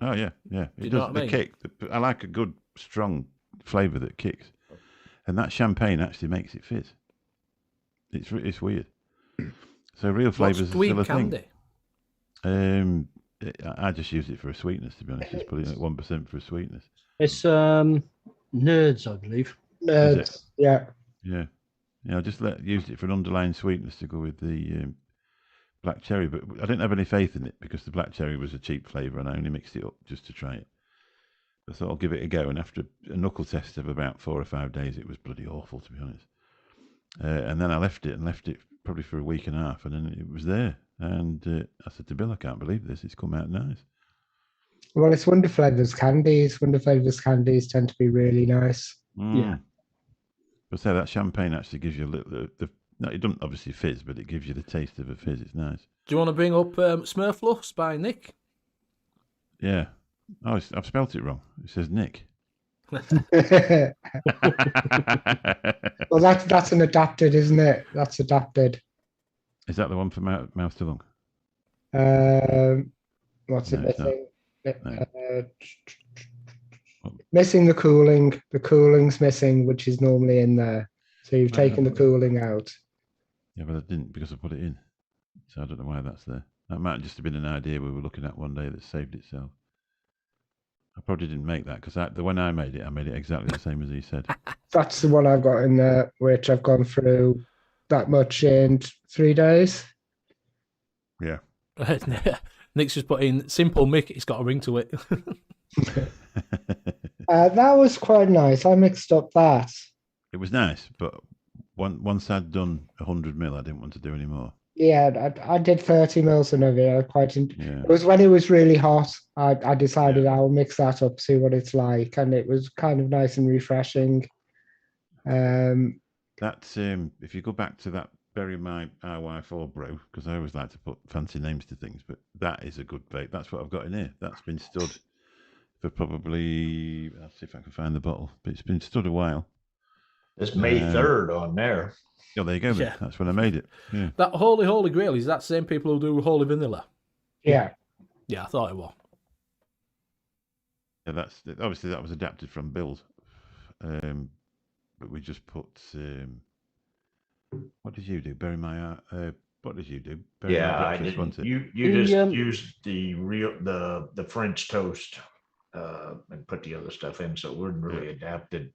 Oh, yeah. It does the kick. I like a good, strong flavour that kicks. And that champagne actually makes it fizz. It's weird. So real flavours are still a candy? thing. I just use it for a sweetness, to be honest. Just put it at 1% for a sweetness. It's Nerds, I believe. Nerds, yeah. Yeah. I just used it for an underlying sweetness to go with the black cherry, but I didn't have any faith in it because the black cherry was a cheap flavour and I only mixed it up just to try it. I thought I'll give it a go, and after a knuckle test of about 4 or 5 days, it was bloody awful, to be honest. And then I left it probably for a week and a half, and then it was there. And I said to Bill, "I can't believe this. It's come out nice." Well, it's Wonder Flavours candies. Wonder Flavours candies tend to be really nice. Yeah. But so that champagne actually gives you a little. No, it doesn't obviously fizz, but it gives you the taste of a fizz. It's nice. Do you want to bring up Smurfluss by Nick? Yeah. Oh, I've spelt it wrong. It says Nick. Well, that's an adapted, isn't it? That's adapted. Is that the one for mouth to lung? What's No, it it's not. missing? No. Missing the cooling. The cooling's missing, which is normally in there. So you've taken the cooling out. Yeah, but I didn't because I put it in. So I don't know why that's there. That might just have been an idea we were looking at one day that saved itself. I probably didn't make that because when I made it exactly the same as he said. That's the one I've got in there, which I've gone through that much in 3 days. Yeah. Nick's just put in simple Mick. It's got a ring to it. That was quite nice. I mixed up that. It was nice, but once I'd done 100 mil, I didn't want to do any more. Yeah, I did 30 mils of it. Yeah. It was when it was really hot. I decided I'll mix that up, see what it's like, and it was kind of nice and refreshing. That's if you go back to that Bury My RY4 Bro, because I always like to put fancy names to things, but that is a good vape. That's what I've got in here. That's been stood for probably, I'll see if I can find the bottle, but it's been stood a while. It's May 3rd on there. Oh, there you go. Yeah. That's when I made it. Yeah. That Holy Grail, is that the same people who do Holy Vanilla? Yeah. Yeah, I thought it was. Yeah, that's obviously that was adapted from Bill's, but we just put. What did you do? Bury my. What did you do? Bury my I breakfast, didn't. wasn't it? You just used the French toast and put the other stuff in, so it wasn't really adapted.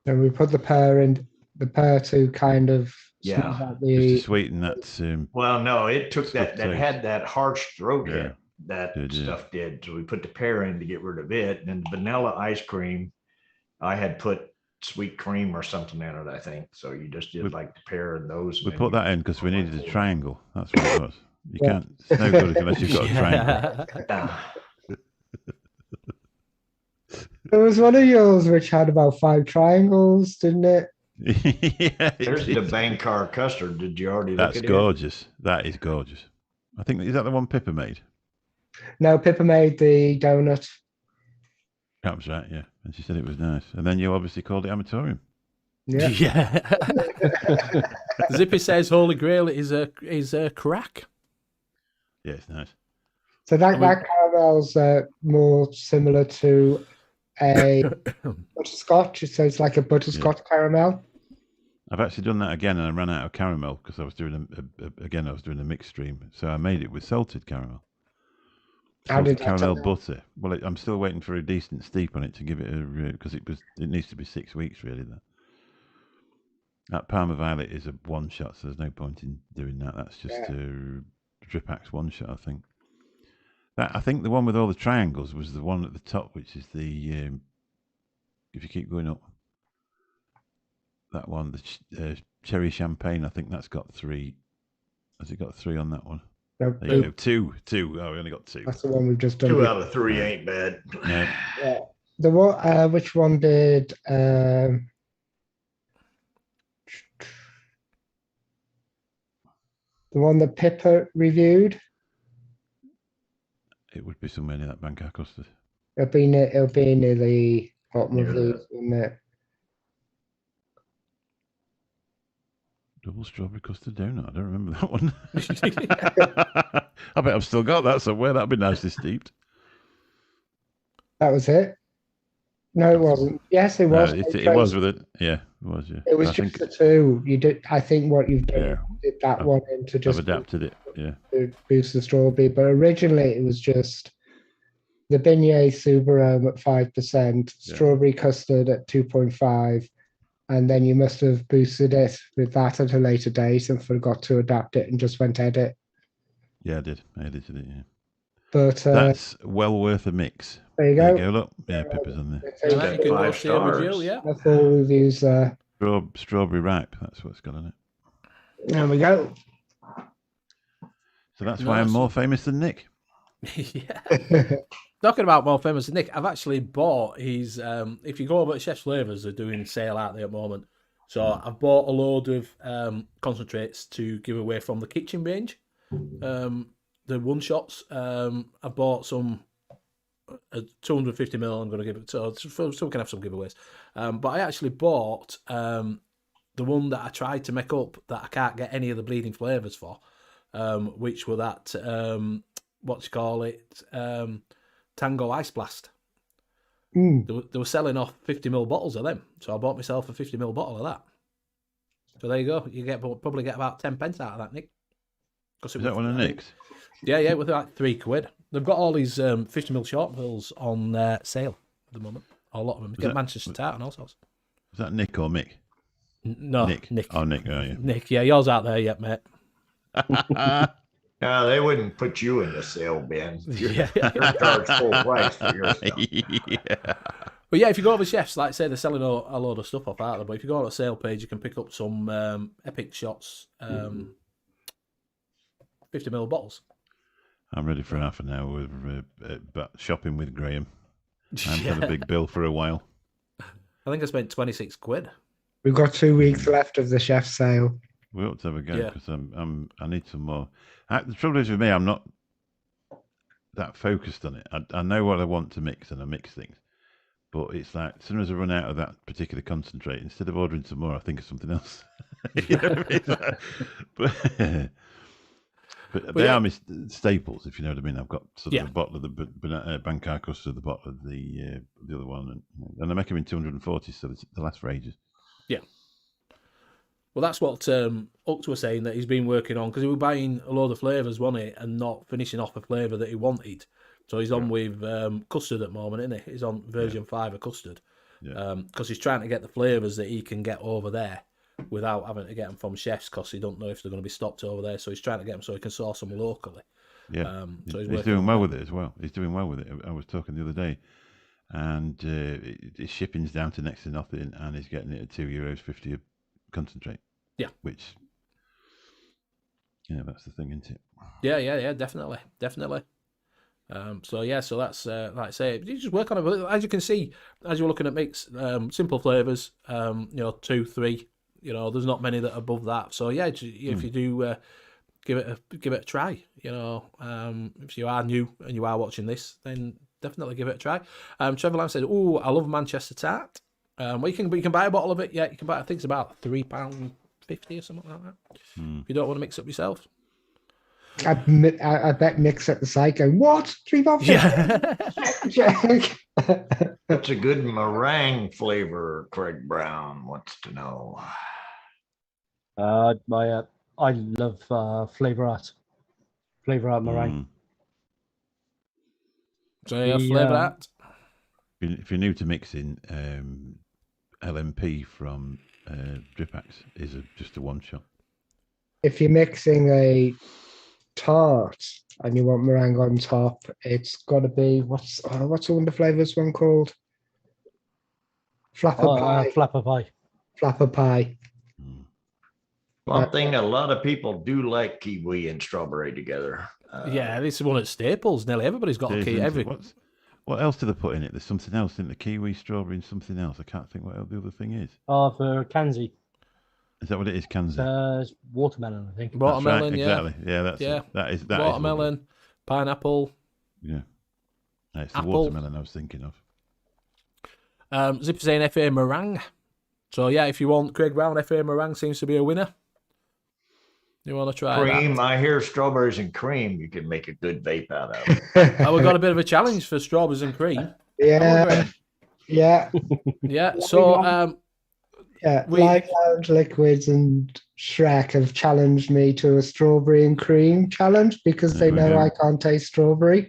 And we put the pear to kind of Yeah. smooth out Just to the. sweeten that. Well, no, it took Stuff that taste. had that harsh throat Yeah. hit that Did, yeah. stuff did. So we put the pear in to get rid of it. And then the vanilla ice cream, I had put sweet cream or something in it, I think. So you just did like the pear and those. We and put then that in because we needed a triangle. That's what it was. You Yeah. can't. It's no good unless you've got a triangle. There was one of yours which had about 5 triangles, didn't it? Yeah, There's the Bangkar custard. Did you already look That's at gorgeous. That is gorgeous. I think is that the one Pippa made. No, Pippa made the donut. That was right, yeah. And she said it was nice. And then you obviously called it Amatorium. Yeah. Yeah. Zippy says Holy Grail is a crack. Yeah, it's nice. So that caramel's more similar to a butterscotch. So it's like a butterscotch caramel. I've actually done that again, and I ran out of caramel because I was doing a mixed stream. So I made it with salted caramel. How did Salted that caramel turn out? butter. Well, I'm still waiting for a decent steep on it to give it a because it needs to be 6 weeks really. That Parma Violet is a one shot, so there's no point in doing that. That's just a drip axe one shot, I think. I think the one with all the triangles was the one at the top, which is the if you keep going up, that one, the cherry champagne. I think that's got 3. Has it got 3 on that one? No, There you go. Two. Oh, we only got 2. that's the one we've just done. 2 out of 3 ain't bad. No. Yeah. The one, which one did? The one that Pippa reviewed. It would be somewhere near that Bangkok custard. It'll be near the bottom Near of the- these, isn't it? Double strawberry custard donut. I don't remember that one. I bet I've still got that somewhere. That'd be nicely steeped. That was it. No, it wasn't. Yes, it No, was. it was with it. Yeah, it was. Yeah. It was I just think the 2. You did. I think what you've done, Yeah. did that I've- one in to I've just adapted it. Yeah. to boost the strawberry. But originally, it was just the beignet Subarome at 5%, Yeah. strawberry custard at 2.5, and then you must have boosted it with that at a later date and forgot to adapt it and just went edit. Yeah, I did. I edited it. Yeah. But That's well worth a mix. there you There go. you go. Look, yeah, Pippa's on there. That's Right, you can go 5 see a review, stars. yeah. That's all reviews there. Strawberry ripe. That's what's got on it. There we go. So that's why I'm Nice. more famous than Nick. Yeah. Talking about more famous than Nick, I've actually bought his. If you go over to Chef's Flavors, they're doing sale out there at the moment. So I've bought a load of concentrates to give away from the kitchen range. The one shots. I bought some 250 ml. I'm going to give it so we can have some giveaways. But I actually bought the one that I tried to make up that I can't get any of the bleeding flavours for, which were that Tango Ice Blast. They were selling off 50ml bottles of them, so I bought myself a 50ml bottle of that. So there you go. You probably get about 10 pence out of that, Nick. Is that one of Nick's? Yeah, with like £3. They've got all these 50ml short pills on sale at the moment. A lot of them. You get Manchester Tart and all sorts. Is that Nick or Mick? No, Nick. Oh, Nick. Oh, yeah. Nick, yeah, yours out there yet, mate. No, they wouldn't put you in the sale bin. You're Yeah. charged full price for your stuff. Yeah. But yeah, if you go over Chefs, like I say, they're selling a load of stuff off out there. But if you go on a sale page, you can pick up some Epic Shots 50ml bottles. I'm ready for half an hour with shopping with Graham. I haven't had a big bill for a while. I think I spent £26. We've got 2 weeks left of the chef sale. We ought to have a go because I need some more. The trouble is with me, I'm not that focused on it. I know what I want to mix and I mix things, but it's like as soon as I run out of that particular concentrate, instead of ordering some more, I think of something else. You know what I mean? But they are my staples, if you know what I mean. I've got sort of a bottle of the Bangkok custard, the bottle of the other one, and I make them in 240, so they last for ages. Yeah. Well, that's what Uct was saying that he's been working on, because he was buying a load of flavours, wasn't he, and not finishing off a flavour that he wanted. So he's on with custard at the moment, isn't he? He's on version 5 of custard. Because he's trying to get the flavours that he can get over there without having to get them from chefs, because he don't know if they're going to be stocked over there. So he's trying to get them so he can source them locally. Yeah, so he's doing well with it as well. He's doing well with it. I was talking the other day, and his shipping's down to next to nothing, and he's getting it at €2.50 a concentrate. Yeah, which that's the thing, isn't it? Yeah, definitely. So that's like I say, you just work on it. As you can see, as you're looking at mix, simple flavors, 2, 3. There's not many that are above that. So yeah, if you do give it a try, if you are new and you are watching this, then definitely give it a try. Trevor Lamb said, "Oh, I love Manchester Tart." Well, you can buy a bottle of it. Yeah, you can buy. I think it's about £3.50 or something like that. If you don't want to mix up yourself. I bet Mick's at the site going, what? £3.50? Yeah. What's a good meringue flavor? Craig Brown wants to know. I love Flavor Art meringue. So yeah, Flavor Art. If you're new to mixing, LMP from Dripax is just a one shot. If you're mixing a tart and you want meringue on top, it's got to be what's the Wonder Flavors one called? Flapper pie. Flapper pie. One thing a lot of people do like kiwi and strawberry together. This is one at Staples. Nearly everybody's got a kiwi. What else do they put in it? There's something else in the kiwi, strawberry, and something else. I can't think what the other thing is. For Kanzi. Is that what it is, Kanzi? It's watermelon, I think. Watermelon, right, exactly. Yeah, that's it. That is watermelon, pineapple. Yeah, it's the apple. watermelon I was thinking of. Zipper saying FA meringue. So yeah, if you want Craig Brown, FA meringue seems to be a winner. You want to try cream? that? I hear strawberries and cream. You can make a good vape out of. We've got a bit of a challenge for strawberries and cream. Yeah. So Live Lounge Liquids and Shrek have challenged me to a strawberry and cream challenge because they know I can't taste strawberry.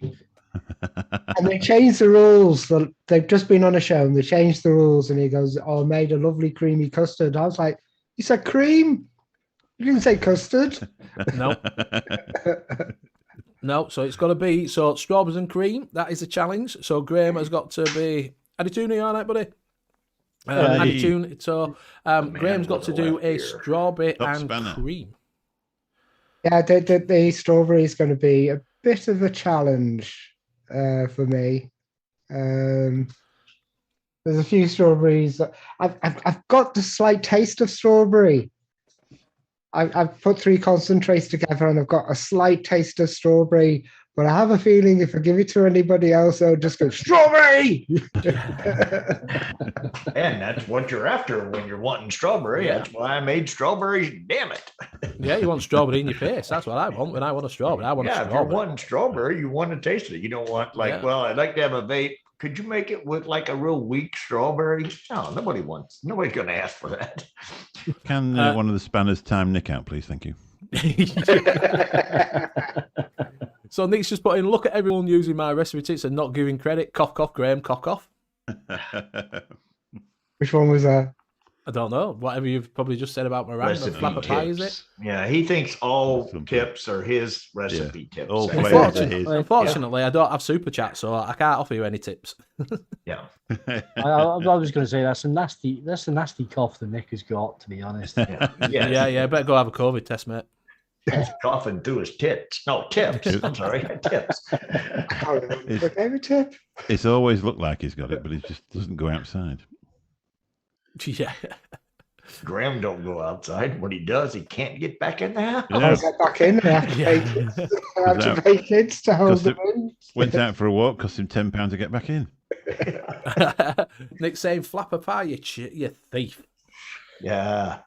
And they changed the rules. They've just been on a show and they changed the rules. And he goes, "Oh, made a lovely creamy custard." I was like, "You said cream? You didn't say custard." No. No, so it's got to be strawberries and cream. That is a challenge. So Graham has got to be. Aditune, are you all right, buddy? Aditune. So Graham's got to do a strawberry and cream. Yeah, the strawberry is going to be a bit of a challenge for me. There's a few strawberries. I've got the slight taste of strawberry. I've put 3 concentrates together and I've got a slight taste of strawberry, But I have a feeling if I give it to anybody else, they'll just go, strawberry! And that's what you're after when you're wanting strawberry. Yeah. That's why I made strawberries. Damn it. Yeah, you want strawberry in your face. That's what I want when I want a strawberry. I want a Yeah, if you're strawberry. wanting strawberry, you want to taste it. You don't want like, Yeah. well, I'd like to have a vape. Could you make it with like a real weak strawberry? No, nobody's going to ask for that. Can one of the spanners time Nick out, please? Thank you. So Nick's just put in, look at everyone using my recipe tips and not giving credit. Cough, cough, Graham, cough, cough. Which one was that? I don't know. Whatever you've probably just said about meringue, the Recipe flapper pie, is it? tips. Yeah, he thinks all Something. tips are his recipe tips. All That's flavors it. are his. Unfortunately, I don't have super chat, so I can't offer you any tips. Yeah. I was going to say that's a nasty cough that Nick has got. To be honest, Yeah. Yeah, better go have a COVID test, mate. He's coughing through his tits. No, tips. I'm sorry, tips. I can't remember the favorite tip. It's always looked like he's got it, but he just doesn't go outside. Yeah. Graham don't go outside. When he does, he can't get back in the house. Yeah. I'll get back in and I have to pay kids. I have to pay kids to hold Cost them it- in. Went out for a walk, cost him £10 to get back in. Nick saying flapper pie, you thief. Yeah.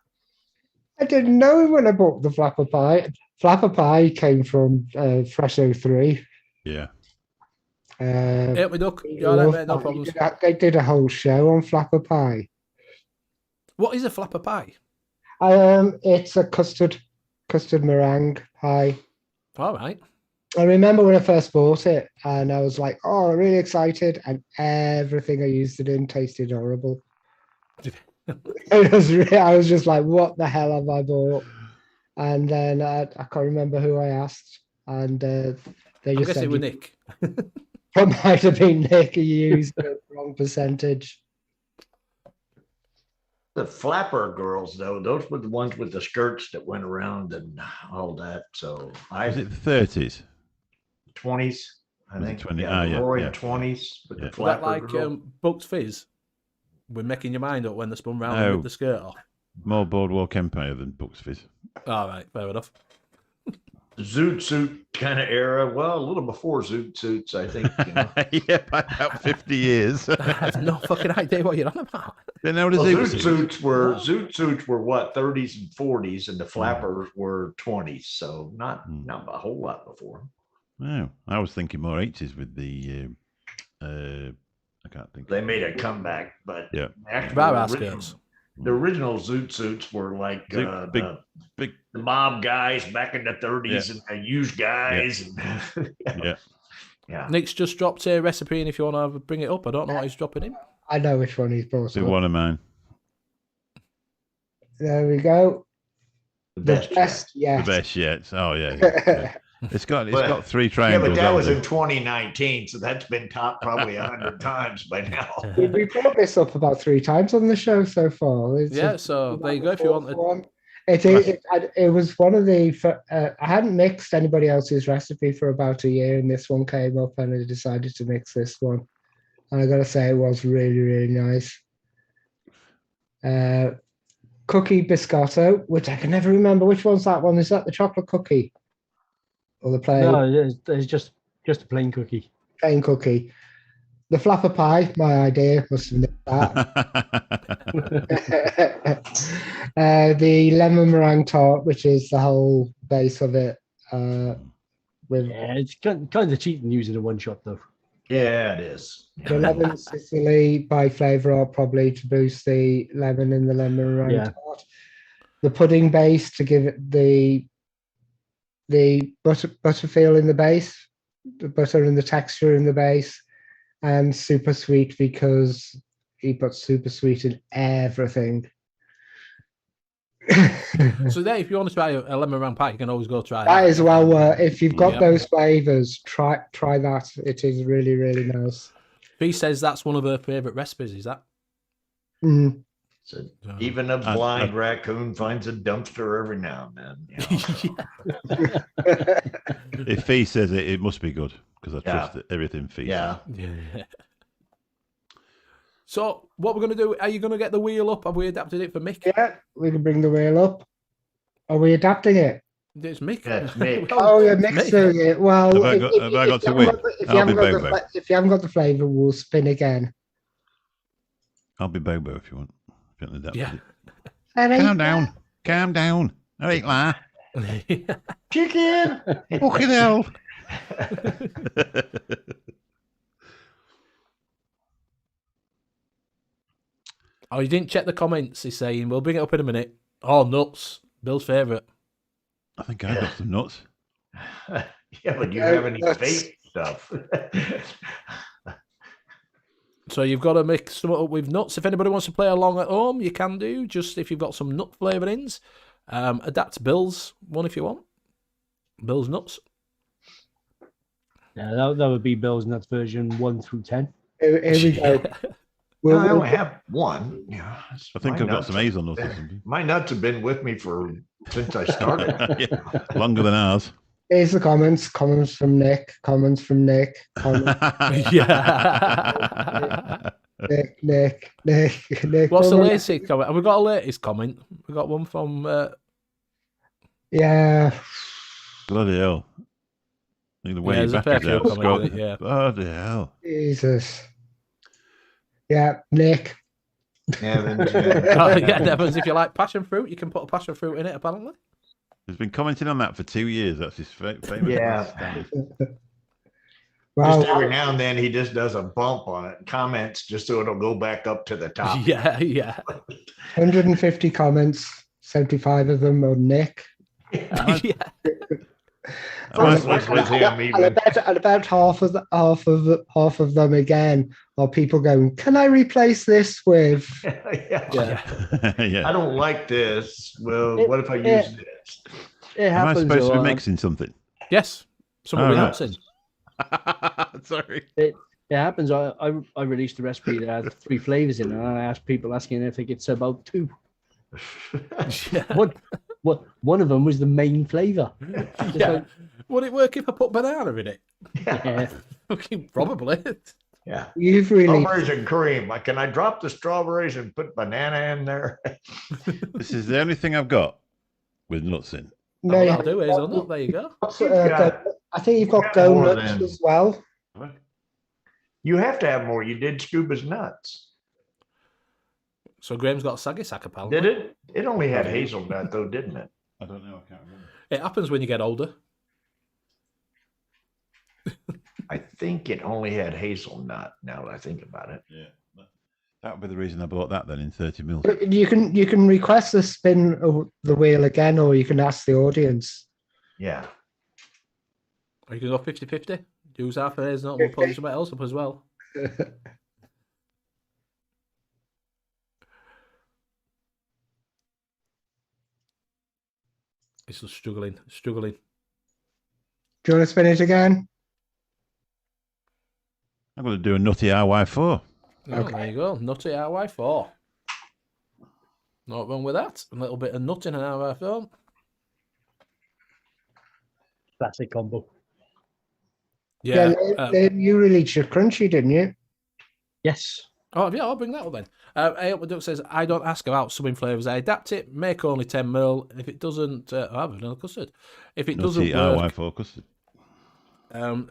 I didn't know when I bought the flapper pie. Flapper pie came from Fresh 03. Yeah. Help me, Duck. You're all right, mate, no problems. They did a whole show on flapper pie. What is a flapper pie? It's a custard meringue pie. All right. I remember when I first bought it, and I was like, "Oh, really excited!" And everything I used it in tasted horrible. I was just like, "What the hell have I bought?" And then I can't remember who I asked, and they I just guess said it was Nick. it might have been Nick. He used the wrong percentage. The flapper girls, though, those were the ones with the skirts that went around and all that. So Was it the 30s? 20s, I Was it think. 20? Yeah, Ah, yeah, roaring yeah. 20s with Yeah. the Was that flapper like girl. Bucks Fizz? We're making your mind up when they spun round No. with the skirt off. More Boardwalk Empire than Bucks Fizz. All right, fair enough. Zoot suit kind of era. Well, a little before zoot suits, I think. You know. Yeah, by about 50 years. I have no fucking idea what you're on about. Then how does Well, it? zoot suits were what 30s and 40s, and the flappers were 20s. So not a whole lot before. No, I was thinking more 80s with the. I can't think. They made a comeback, but Yeah. actually, Rah-rah the original- skirts. the original zoot suits were like Big. the mob guys back in the 30s and the used guys. And, Yeah. yeah. Nick's just dropped a recipe, and if you want to bring it up, I don't know what he's dropping in. I know which one he's brought Big up. one of mine. There we go. The The best. best, The yes. best yet. Oh yeah. yeah. It's got But- 3 Yeah, triangles. but that on was there. in 2019, so that's been topped probably 100 times by now. We brought this up about 3 times on the show so far. It's Yeah, a- so there you go. If you want to, one. It was one of the. I hadn't mixed anybody else's recipe for about a year, and this one came up, and I decided to mix this one. And I got to say, it was really, really nice. Cookie biscotto, which I can never remember which one's that one. Is that the chocolate cookie or the plain? no, it's just a plain cookie. Plain cookie. The flapper pie, my idea, must have nicked that. The lemon meringue tart, which is the whole base of it. With Yeah, it's kind of cheating using a one shot though. Yeah, it is. the lemon Sicily by flavour art, probably to boost the lemon in the lemon meringue Yeah. tart. The pudding base to give it the butter feel in the base, the butter and the texture in the base, and super sweet because he put super sweet in everything. so there, if you want to try a lemon meringue pie, you can always go try That is well worth. If you've got Yeah. those flavors, try that. It is really, really nice. He says that's one of her favourite recipes. Is that? Mm. So even a blind raccoon finds a dumpster every now and then. You know? If Fee says it, it must be good because I Yeah. trust everything Fee Yeah. Yeah. So what we're going to do? Are you going to get the wheel up? Have we adapted it for Mick? Yeah, we can bring the wheel up. Are we adapting it? It's Mick. That's Mick. Oh, yeah, it's mixed Mick. doing it. Well, Have I got to win? I'll be Bobo. If you haven't got the flavour, we'll spin again. I'll be Bobo if you want. If you want to adapt Yeah. it. Calm down. All right, La. Chicken. Fucking hell. Oh, you didn't check the comments. He's saying, we'll bring it up in a minute. Oh, nuts. Bill's favourite. I think I got some nuts. Yeah, but do you have any Nuts. vape stuff? So you've got to mix them up with nuts. If anybody wants to play along at home, you can do. Just if you've got some nut flavourings. Adapt Bill's one if you want. Bill's nuts. Yeah, that would be Bill's Nuts version 1 through 10. Here we go. Well, I only have one. Yeah, I think I've got some hazelnuts or something. My nuts have been with me since I started. Yeah, longer than ours. Here's the comments. Comments from Nick. Comments from Nick. Comments. Yeah. Nick. What's the Comment. latest comment? Have we got a latest comment? We got one from. Yeah. Bloody hell. Look at the way Yeah, your there's a fair battery's few out. comments, yeah. Bloody hell. Jesus. Yeah, Nick. Evans, Oh, yeah, Nevans, if you like passion fruit, you can put a passion fruit in it, apparently. He's been commenting on that for 2 years. That's his famous. Yeah. standard. Wow. Just every now and then he just does a bump on it, comments just so it'll go back up to the top. Yeah, yeah. 150 comments. 75 of them are Nick. Yeah. First was him And even. about half of them again are people going, "Can I replace this with?" Yeah. Yeah. Yeah. I don't like this. Well, what if I use this? It Am I happens. supposed to be though, mixing something? Yes. Someone Oh, with right. nuts in. Sorry. It happens. I released a recipe that had 3 flavors in it, and I asked people asking if they could sub out 2. Yeah. One of them was the main flavor. Yeah. Would it work if I put banana in it? Yeah. Okay, probably. Yeah. You've really, Strawberries and cream. Can I drop the strawberries and put banana in there? This is the only thing I've got with nuts in. no, Oh, you that'll do, hazelnut. There you go. I think you've got got more donuts than- as well. You have to have more. You did Scuba's nuts. So Graham's got a saggy sack, apparently. Did it? It only had hazelnut though, didn't it? I don't know. I can't remember. It happens when you get older. I think it only had hazelnut. Now that I think about it. Yeah. That would be the reason I bought that then in 30 mil. But you can request the spin of the wheel again, or you can ask the audience. Yeah. Or you can go 50-50. Use half of hazelnut, we'll put something else up as well. It's just struggling. Do you want to spin it again? I'm going to do a nutty RY4. Oh, Okay. There you go. Nutty RY4. Not wrong with that. A little bit of nut in an RY4. Classic combo. Yeah. Liam, you released your crunchy, didn't you? Yes. Oh, yeah, I'll bring that up then. Duck says, I don't ask about subbing flavours. I adapt it, make only 10 mil. If it doesn't, I have another custard. If it doesn't Nutty work, RY4 custard.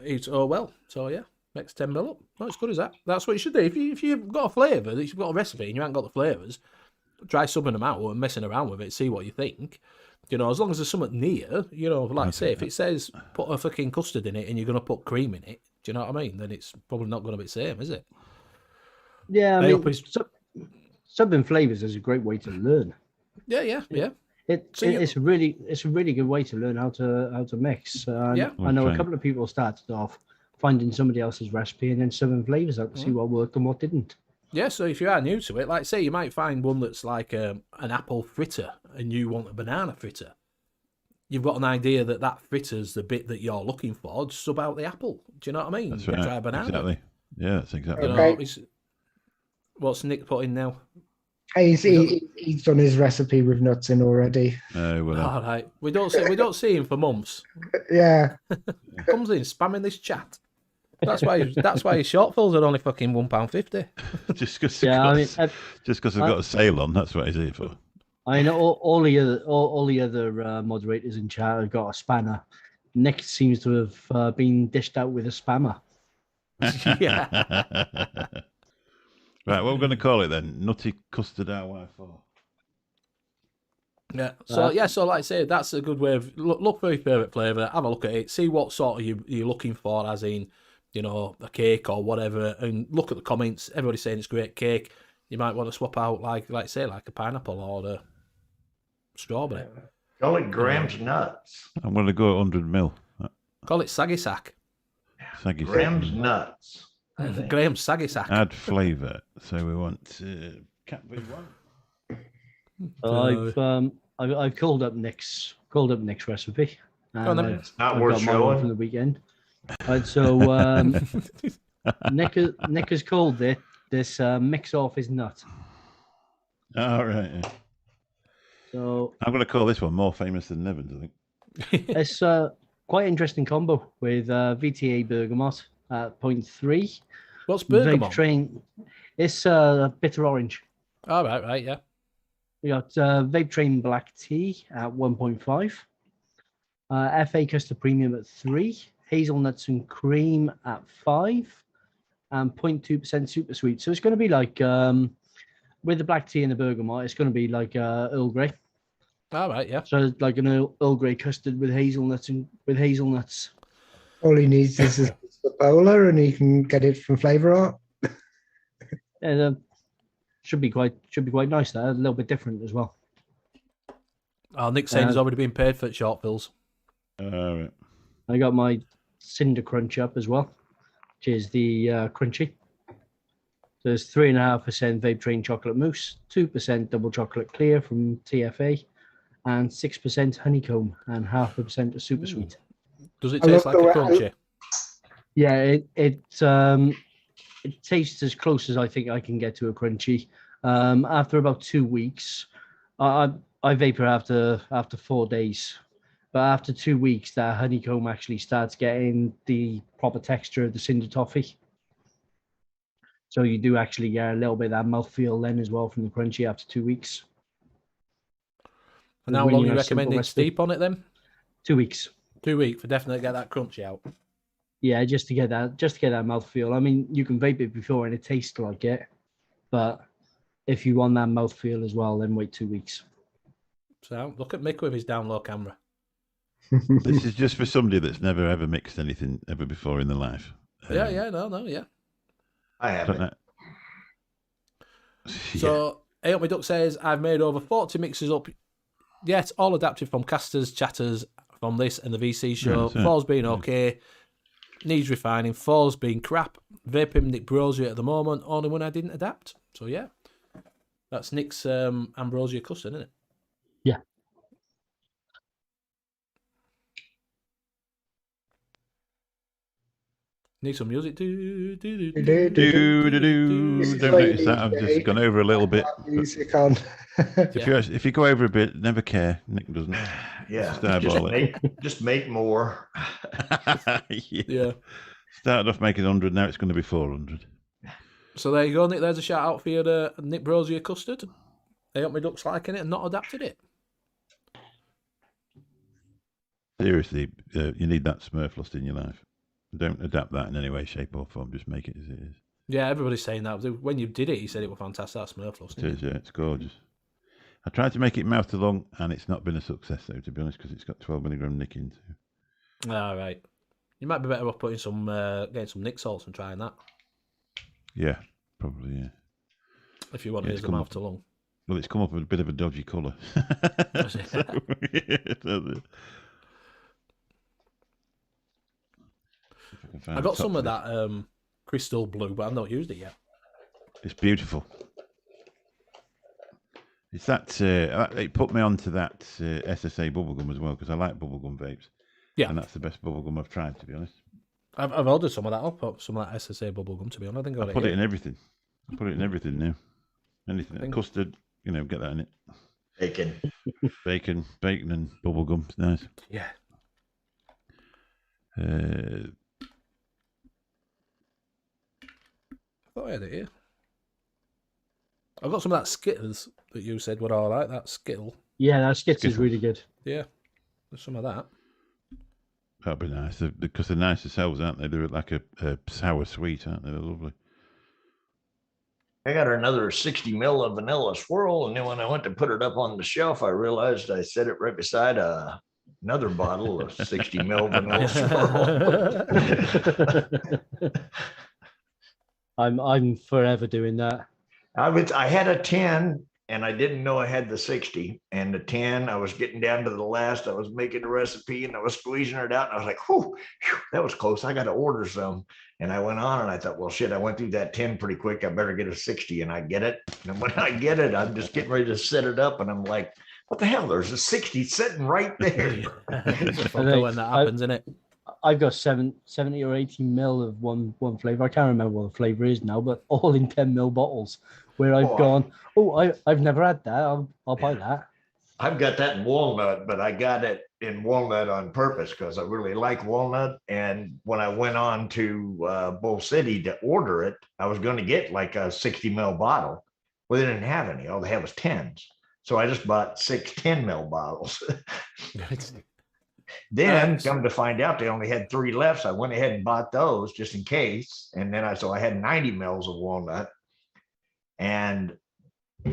it's oh well. So yeah, makes 10 mil up. Not as good as that. That's what you should do. If you've got a flavour, if you've got a recipe and you haven't got the flavours, try subbing them out and messing around with it. See what you think. You know, as long as there's something near, you know, like I say, if it says put a fucking custard in it and you're going to put cream in it, do you know what I mean? Then it's probably not going to be the same, is it? Yeah, I They mean, up his- subbing flavors is a great way to learn. Yeah. So It's a really good way to learn how to mix. Yeah. I know a Okay. couple of people started off finding somebody else's recipe and then subbing flavors out to see what worked and what didn't. Yeah, so if you are new to it, like say you might find one that's like an apple fritter and you want a banana fritter. You've got an idea that fritter's the bit that you're looking for, just sub out the apple. Do you know what I mean? That's Try a right. banana. Exactly. Yeah, that's exactly You right. know, it's, what's Nick put in now? He's done his recipe with nuts in already. Well, All right. We don't see him for months. Yeah. Comes in spamming this chat. That's why his shortfalls are only fucking £1.50. just because Yeah, I mean, I've got a sale on, that's what he's here for. I know all the other moderators in chat have got a spanner. Nick seems to have been dished out with a spammer. Yeah. Right, what we're going to call it then? Nutty Custard RY4. Yeah. So so like I say, that's a good way of look for your favourite flavour, have a look at it, see what sort of you're looking for, as in, you know, a cake or whatever, and look at the comments. Everybody's saying it's great cake. You might want to swap out like say like a pineapple or a strawberry. Call it Graham's nuts. I'm going to go 100 mil. Call it saggy sack. Saggy Graham's sack. nuts. I think. Graham's saggy sack. Add flavour. So we want Cat V1. I've called up Nick's recipe. on then. And Not I've worth got mine showing. from the weekend. Right, so Nick has called this mix off his nut. All right. Yeah. So I'm going to call this one more famous than Nevins, I think. it's quite interesting combo with VTA bergamot at 0.3. What's Vape bergamot? Train. It's bitter orange. All right, yeah. We got Vape Train Black Tea at 1.5. FA Custard Premium at 3. Hazelnuts and Cream at 5. And 0.2% Super Sweet. So it's going to be like, with the black tea and the bergamot, it's going to be like Earl Grey. All right, yeah. So it's like an Earl Grey custard with hazelnuts. All he needs is a bowler, and he can get it from Flavor Art. And should be quite nice. That a little bit different as well. Oh, Nick's saying he's already been paid for short fills. All right. I got my Cinder Crunch up as well, which is the crunchy. So there's 3.5% Vape Train Chocolate Mousse, 2% Double Chocolate Clear from TFA, and 6% Honeycomb, and 0.5% of Super Sweet. Does it I taste love like a the crunchy? Yeah, it tastes as close as I think I can get to a crunchy. After about 2 weeks, I vapor after 4 days, but after 2 weeks, that honeycomb actually starts getting the proper texture of the cinder toffee. So you do actually get a little bit of that mouthfeel then as well from the crunchy after 2 weeks. And how long do you recommend it steep on it then? 2 weeks. 2 weeks for definitely get that crunchy out. Yeah, just to get that mouthfeel. I mean, you can vape it before and it tastes like it, but if you want that mouthfeel as well, then wait 2 weeks. So look at Mick with his down low camera. This is just for somebody that's never ever mixed anything ever before in their life. Yeah. I haven't. So, Hey Up My Duck says, I've made over 40 mixes up, yet all adapted from casters, chatters from this and the VC show. Yeah, 4's been okay, needs refining. 4's been crap. Vaping Nick Brosia at the moment, only one I didn't adapt. So, yeah, that's Nick's Ambrosia custard, isn't it? Yeah. Need some music. Don't notice that. I've just gone over a little bit. Music on. If you go over a bit, never care. Nick doesn't. Yeah, Eyeball it. just make more. Yeah. Started off making 100, now it's going to be 400. So there you go, Nick. There's a shout out for your Nick Brosia custard. Hey Up My Ducks liking it and not adapted it. Seriously, you need that Smurflust in your life. Don't adapt that in any way, shape, or form. Just make it as it is. Yeah, everybody's saying that. When you did it, you said it was fantastic. That Smurflust. It is, yeah, it's gorgeous. I tried to make it mouth to lung, and it's not been a success, though, to be honest, because it's got 12 milligram nick into. All right. You might be better off putting some, getting some Nick salts and trying that. Yeah, probably, yeah. If you want to use the mouth to lung. Well, it's come up with a bit of a dodgy colour. I got some of that crystal blue, but I've not used it yet. It's beautiful. It's that it put me onto that SSA bubblegum as well, because I like bubblegum vapes. Yeah, and that's the best bubblegum I've tried, to be honest. I've ordered some of that. I'll put some of that SSA bubblegum, to be honest. I think I put it in everything. I put it in everything now. Anything, custard, get that in it. Bacon and bubblegum. It's nice. Yeah. I thought I had it here. I got some of that Skittles that you said were all right. That Skittle. Yeah, that Skittles is Skittles. really good. Yeah, there's some of that. That'd be nice because they're nice themselves, aren't they? They're like a sour sweet, aren't they? They're lovely. I got another 60 mil of vanilla swirl, and then when I went to put it up on the shelf, I realized I set it right beside another bottle of 60 mil vanilla swirl. I'm forever doing that. I had a 10 and I didn't know I had the 60, and the 10, I was getting down to the last. I was making the recipe and I was squeezing it out, and I was like, whew, that was close. I got to order some. And I went on and I thought, well, shit, I went through that 10 pretty quick. I better get a 60, and I get it. And when I get it, I'm just getting ready to set it up, and I'm like, what the hell? There's a 60 sitting right there. It's funny when that happens, isn't it? I've got 70 or 80 mil of one flavor. I can't remember what the flavor is now, but all in 10 mil bottles. Where I've gone, I've never had that. I'll buy that. I've got that in walnut, but I got it in walnut on purpose because I really like walnut. And when I went on to Bull City to order it, I was going to get like a 60 mil bottle. Well, they didn't have any. All they had was 10s. So I just bought 6 10 mil bottles. Then come to find out they only had 3 left. So I went ahead and bought those just in case. And then I had 90 mils of walnut. And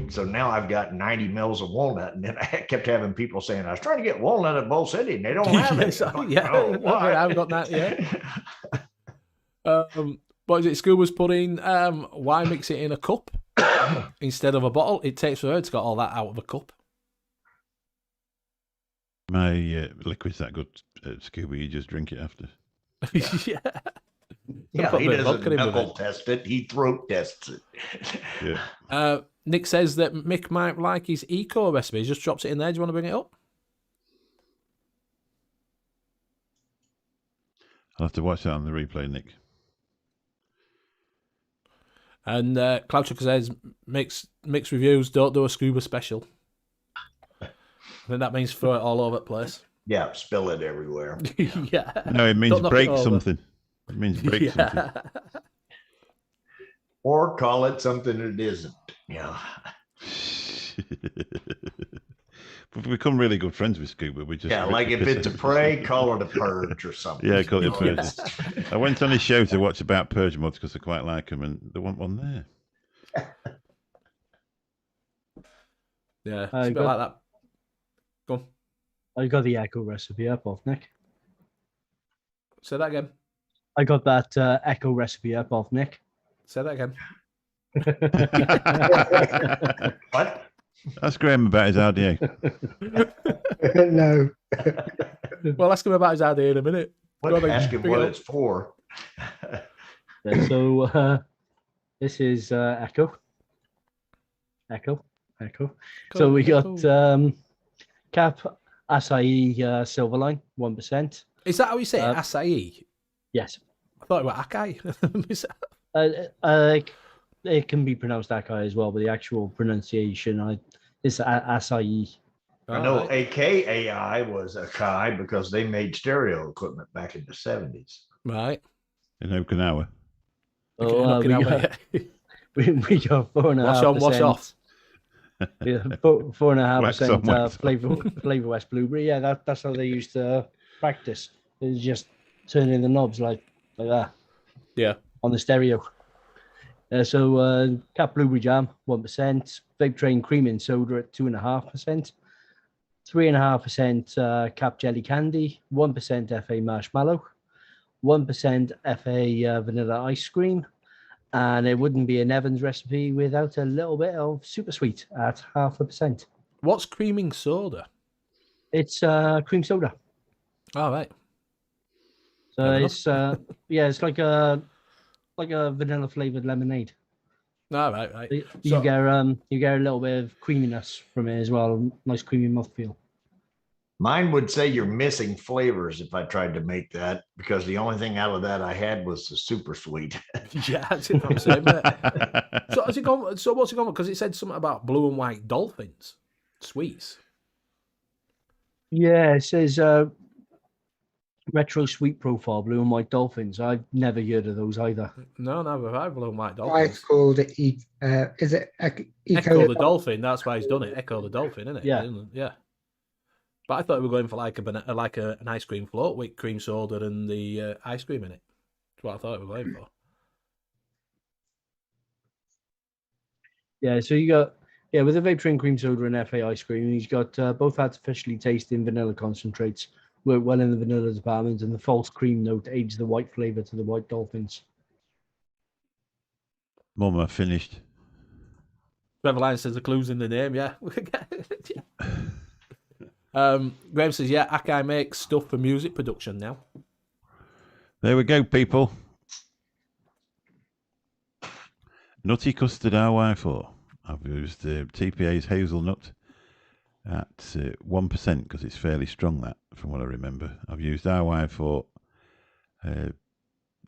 so now I've got 90 mils of walnut. And then I kept having people saying, I was trying to get walnut at Bull City and they don't have it. I've got that, yeah. What is it? Scuba's putting, why mix it in a cup instead of a bottle? It takes forever to get all that out of a cup. My liquid's that good, Scuba. You just drink it after. Yeah. Yeah, he doesn't knuckle test it. He throat tests it. Yeah. Nick says that Mick might like his eco recipe. He just drops it in there. Do you want to bring it up? I'll have to watch that on the replay, Nick. And Cloud Chucker says mixed reviews, don't do a Scuba special. I think that means throw it all over the place. Yeah, spill it everywhere. Yeah. No, it means break it something. It means break something. Or call it something it isn't. Yeah. We've become really good friends with Scuba. We just like if it's a prey, call it a purge or something. Yeah, call it a purge. I went on his show to watch about purge mods because I quite like them, and there wasn't one there. Yeah, it's a bit like that. Go on. I got the Echo recipe up off Nick. Say that again. I got that Echo recipe up off Nick. Say that again. What? Ask Graham about his RDA. No. Well, ask him about his idea in a minute. Ask him what it's for. So this is Echo. So we got Cap Acai Silverline, 1%. Is that how you say it? Acai? Yes. I thought it was Akai. It can be pronounced Akai as well, but the actual pronunciation is Acai. I know AKAI was Akai because they made stereo equipment back in the 70s. Right. In Okinawa. We got 4.5%. Wash on, wash off. Yeah, 4.5% flavor West Blueberry. Yeah, that's how they used to practice. They just turning the knobs like that. Yeah. On the stereo. So Cap Blueberry Jam, 1%. Vape Train Cream and Soda at 2.5%. 3.5% Cap Jelly Candy. 1% FA Marshmallow. 1% FA Vanilla Ice Cream. And it wouldn't be an Evans recipe without a little bit of super sweet at 0.5%. What's creaming soda? It's cream soda. All right. So it's it's like a vanilla flavored lemonade. All right. You get a little bit of creaminess from it as well. Nice creamy mouthfeel. Mine would say you're missing flavors if I tried to make that, because the only thing out of that I had was the super sweet. Yeah, that's what I'm saying. So has it gone? So what's it gone? Because it said something about blue and white dolphins, sweets. Yeah, it says Retro Sweet Profile Blue and White Dolphins. I've never heard of those either. No, never have I. Blue and white It's dolphins. called is it Echo the dolphin. That's why he's done it. Echo the dolphin, isn't it? Yeah. Yeah. But I thought we were going for like an ice cream float with cream soda and the ice cream in it. That's what I thought we were going for. Yeah, so you got with the vape train cream soda and FA ice cream, he's got both artificially tasting vanilla concentrates, work well in the vanilla department, and the false cream note aids the white flavor to the white dolphins. Mama finished. Trevor Lyons says the clue's in the name, yeah. Graham says, yeah, Akai makes stuff for music production now. There we go, people. Nutty custard RY4. I've used TPA's hazelnut at 1% because it's fairly strong, that, from what I remember. I've used RY4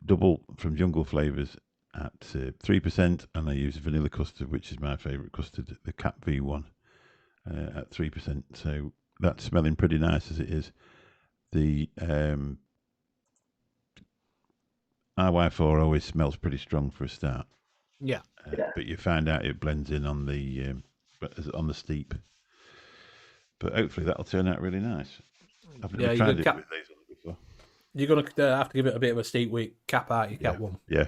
double from Jungle Flavors at 3%, and I use vanilla custard, which is my favourite custard, the Cap V1, at 3%. So that's smelling pretty nice as it is. The RY4 always smells pretty strong for a start. Yeah. But you find out it blends in on the steep. But hopefully that'll turn out really nice. I've never tried it with hazelnut before. You're going to have to give it a bit of a steep week cap out your Cap 1. Yeah.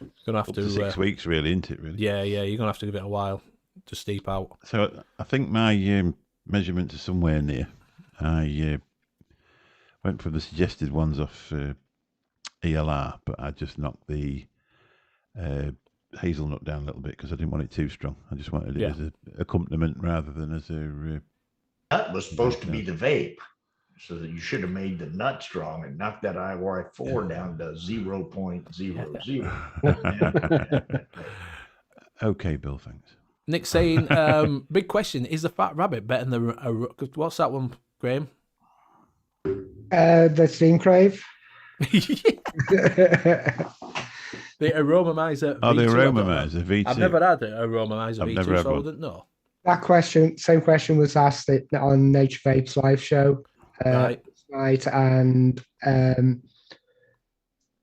You're going to have Up to 6 weeks, really, isn't it, really? Yeah, you're going to have to give it a while to steep out. So I think my measurements are somewhere near. I went for the suggested ones off ELR, but I just knocked the hazelnut down a little bit because I didn't want it too strong. I just wanted it as an accompaniment rather than as a... That was supposed to be the vape, so that you should have made the nut strong and knocked that IY4 down to 0.00. Okay, Bill, thanks. Nick saying, big question, is the Fat Rabbit better than what's that one, Graham? The Steam Crave. The Aromamizer V2. Oh, the Aromamizer V2. I've never had an Aromamizer V2, never had so I one. wouldn't know. Same question was asked on Nature Vape's live show Right. tonight, and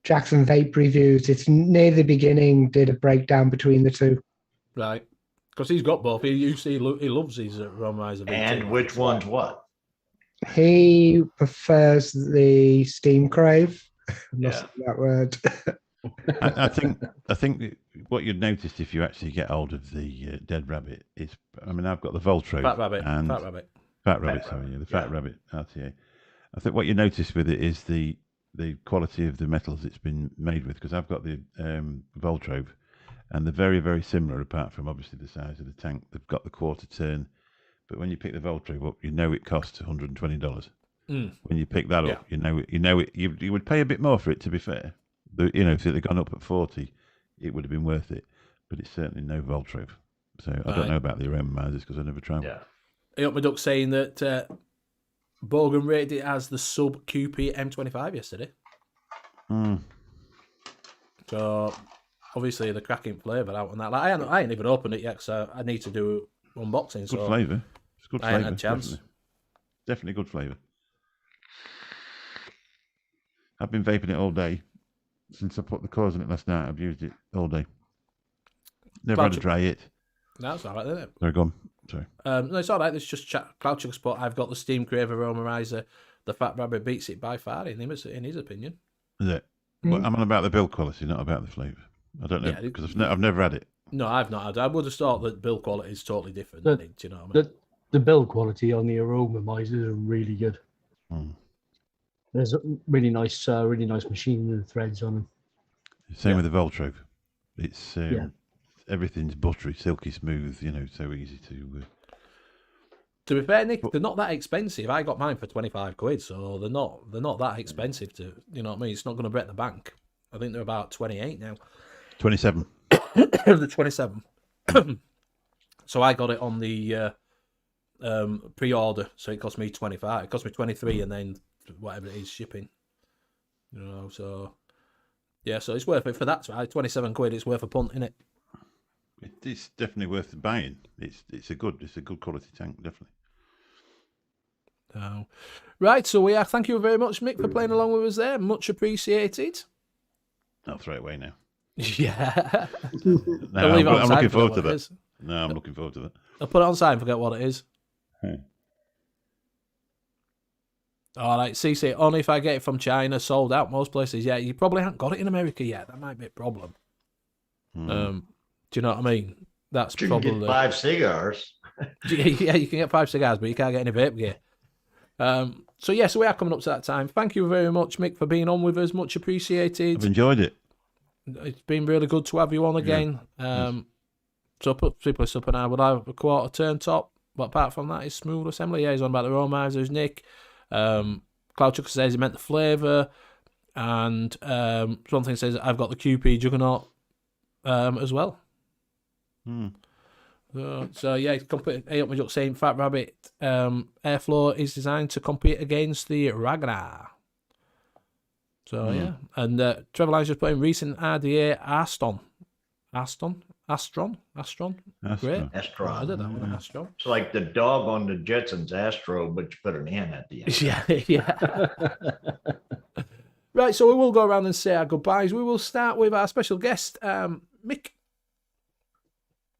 Jackson Vape Reviews, it's near the beginning, did a breakdown between the two. Right. Because he's got both. He loves his Aromamizer V2. And which one's what? He prefers the Steam Crave. Lost that word. I think what you'd notice if you actually get hold of the Dead Rabbit is, I mean, I've got the Voltro. Fat Rabbit. Fat Rabbit, sorry, the Fat Rabbit RTA. I think what you notice with it is the quality of the metals it's been made with, because I've got the Voltro, and they're very, very similar, apart from obviously the size of the tank. They've got the quarter turn, but when you pick the Voltro up, you know it costs $120. When you pick that up, you know it. You would pay a bit more for it, to be fair. If it had gone up at 40, it would have been worth it. But it's certainly no Voltro. So I don't know about the Aromamizers because I never tried one. Up my duck saying that Bogan rated it as the sub QP M25 yesterday. So obviously the cracking flavour out on that. Like, I ain't even opened it yet because I need to do unboxing. Good flavour. It's good flavour. I ain't had a chance. Definitely good flavour. I've been vaping it all day. Since I put the cores in it last night, I've used it all day. Never had to dry it. That's all right, isn't it? Sorry, go on. Sorry. No, it's all right. It's just Cloud Sugar Spot. I've got the Steam Crave Aromamizer. The Fat Rabbit beats it by far in his opinion. Is it? Well, I'm on about the build quality, not about the flavour. I don't know, because I've never had it. No, I've not had. I would have thought that build quality is totally different. Do you know what I mean? The build quality on the Aromamizers are really good. There's a really nice machining and threads on them. Same with the Voltro. It's everything's buttery, silky smooth. So easy to. To be fair, Nick, they're not that expensive. I got mine for £25, so they're not that expensive. You know what I mean? It's not going to break the bank. I think they're about 28 now. 27. The 27. So I got it on the pre-order, so it cost me 25. It cost me 23, and then whatever it is shipping. So yeah, so it's worth it for that. Right, £27. It's worth a punt, isn't it? It's definitely worth buying. It's a good quality tank, definitely. No. Right, so thank you very much, Mick, for playing along with us there. Much appreciated. I'll throw it away now. Yeah. No, I'll leave it on I'm side, looking forget forward what to it that. is. No, I'm looking forward to that. I'll put it on side and forget what it is. Hmm. All right, CC, only if I get it from China, sold out most places. Yeah, you probably haven't got it in America yet. That might be a problem. Do you know what I mean? That's You can probably... get 5 cigars. Yeah, you can get 5 cigars, but you can't get any vape gear. So we are coming up to that time. Thank you very much, Mick, for being on with us. Much appreciated. I've enjoyed it. It's been really good to have you on again. So Super Sup and I would have a quarter turn top, but apart from that, it's smooth assembly. Yeah, he's on about the Romizers, Nick. Cloud Chucker says he meant the flavour, and something says I've got the QP Juggernaut as well. So yeah, saying Fat Rabbit Airflow is designed to compete against the Ragnar. So yeah, and Trevor Lyons just put in recent RDA Astron. Great. Astron. I did that one, Astron. It's like the dog on the Jetsons, Astro, but you put an N at the end. Yeah. Right, so we will go around and say our goodbyes. We will start with our special guest, Mick.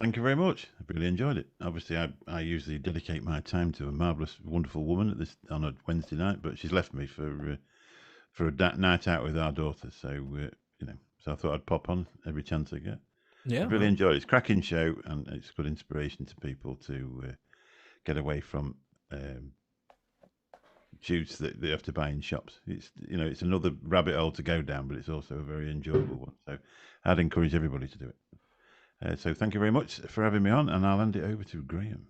Thank you very much. I really enjoyed it. Obviously, I usually dedicate my time to a marvellous, wonderful woman on a Wednesday night, but she's left me for a night out with our daughter. So so I thought I'd pop on every chance I get. Yeah, I really enjoyed it. It's a cracking show, and it's good inspiration to people to get away from shoots that they have to buy in shops. It's another rabbit hole to go down, but it's also a very enjoyable one. So I'd encourage everybody to do it. So thank you very much for having me on, and I'll hand it over to Graham.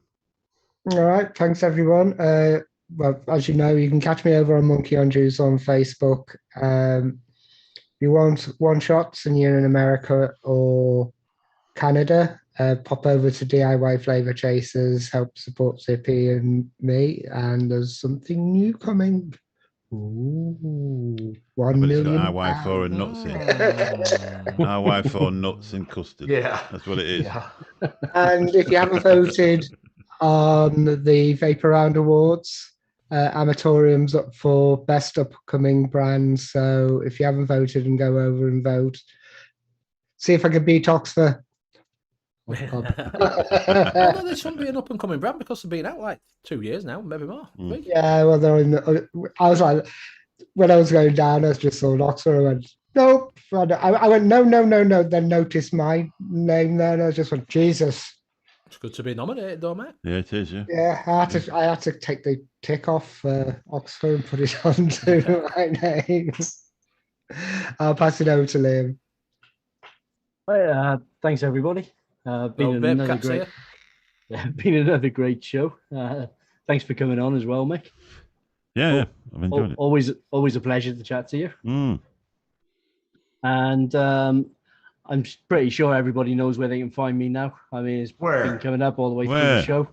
All right, thanks everyone. Well, as you know, you can catch me over on Monkey on Juice on Facebook. If you want one shots and you're in America or Canada, pop over to DIY Flavor Chasers, help support Zippy and me, and there's something new coming. Ooh, 1 million. RY4 and nuts in. RY4 nuts and custard. Yeah. That's what it is. Yeah. And if you haven't voted on the Vapor Round Awards, Amatorium's up for best upcoming brands. So if you haven't voted, and go over and vote. See if I can beat Oxford. No, there shouldn't be an up and coming brand because they've been out like 2 years now, maybe more. Yeah, well, they're in I was like, when I was going down, I just saw Oxford. I went, nope. I went, no. Then noticed my name there, and I just went, Jesus. It's good to be nominated, though, mate. Yeah, it is. Yeah. Yeah, I had to take the tick off Oxford and put it onto my name. I'll pass it over to Liam. Thanks, everybody. Been another great show. Thanks for coming on as well, Mick. Yeah, I've enjoyed it. Always a pleasure to chat to you. And I'm pretty sure everybody knows where they can find me now. I mean, it's been coming up all the way through the show.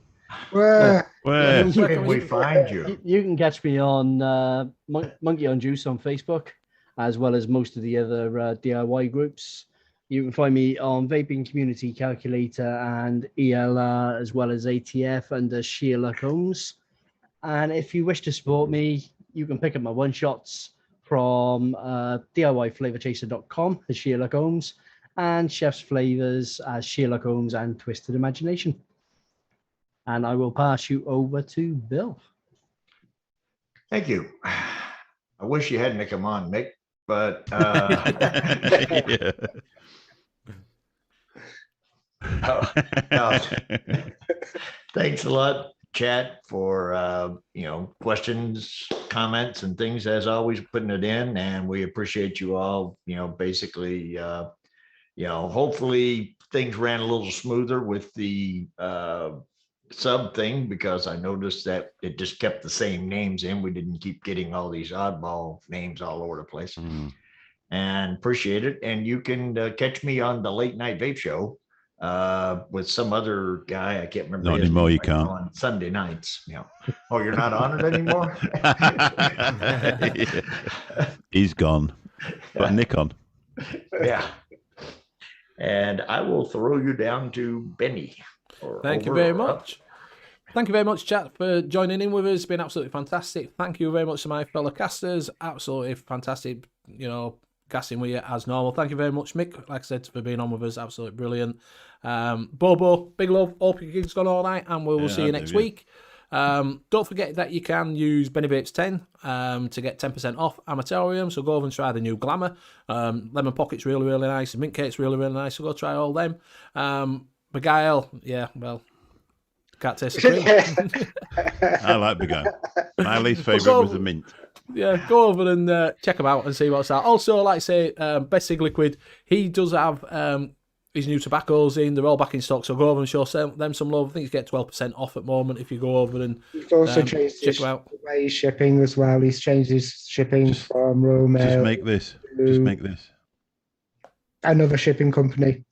Where can we find you? You can catch me on Monkey on Juice on Facebook, as well as most of the other DIY groups. You can find me on Vaping Community Calculator and ELR, as well as ATF under Sheila Combs. And if you wish to support me, you can pick up my one-shots from DIYFlavorChaser.com as Sheila Combs, and Chef's Flavors as Sheila Combs and Twisted Imagination. And I will pass you over to Bill. Thank you. I wish you hadn't come on, Mick, but Yeah. no. Thanks a lot, chat, for questions, comments, and things, as always, putting it in, and we appreciate you all. Basically, hopefully things ran a little smoother with the sub thing, because I noticed that it just kept the same names in. We didn't keep getting all these oddball names all over the place. And appreciate it. And you can catch me on the Late Night Vape Show with some other guy. I can't remember. Not anymore, you can't. On Sunday nights. Oh, you're not on it anymore? He's gone. But Nick on. Yeah. And I will throw you down to Benny. Thank you very much. Thank you very much, chat, for joining in with us. It's been absolutely fantastic. Thank you very much to my fellow casters. Absolutely fantastic, casting with you as normal. Thank you very much, Mick, like I said, for being on with us. Absolutely brilliant. Bobo, big love. Hope your gig's gone all right, and we'll see you next week. Don't forget that you can use Benny Vapes 10 to get 10% off Amatorium, so go over and try the new Glamour. Lemon Pocket's really, really nice. Mint Cake's really, really nice, so go try all them. Beguile, yeah, well, can't taste the cream. I like Beguile. My least favourite was the mint. Yeah, go over and check them out and see what's out. Also, like I say, Best Cig Liquid, he does have his new tobaccos in. They're all back in stock, so go over and show them some love. I think you get 12% off at the moment if you go over and He's also changed check them out. the way he's shipping as well. He's changed his shipping from Royal Mail. Just make this. Just make this. Another shipping company.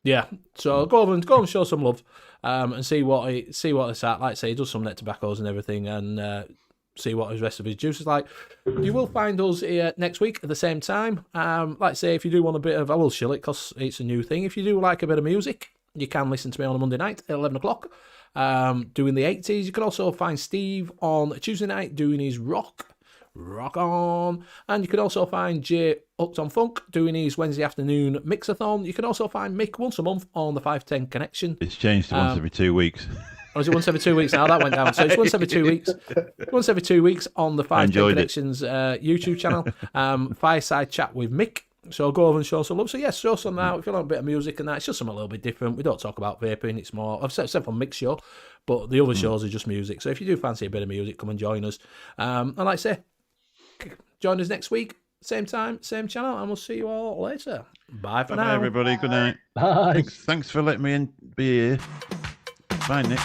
Yeah, so go over and show some love, and see what it's at. Like I say, he does some net tobaccos and everything, and see what the rest of his juice is like. You will find us here next week at the same time. Like I say, if you do want a bit of, I will shill it because it's a new thing. If you do like a bit of music, you can listen to me on a Monday night at 11 o'clock, doing the 80s. You can also find Steve on a Tuesday night doing his rock on. And you can also find Jay Hooked on Funk doing his Wednesday afternoon mixathon. You can also find Mick once a month on the 510 Connection. It's changed to once every 2 weeks. Or is it once every 2 weeks now? That went down. So it's once every 2 weeks. Once every 2 weeks on the 510 Connections YouTube channel. Fireside chat with Mick. So go over and show some love. So yes, show some out. If you like a bit of music and that, it's just something a little bit different. We don't talk about vaping. It's more, I've said for Mick's show, but the other shows are just music. So if you do fancy a bit of music, come and join us. And like I say, join us next week, same time, same channel, and we'll see you all later. Bye for now. Bye, everybody. Good night. Bye. Thanks for letting me be here. Bye, Nick.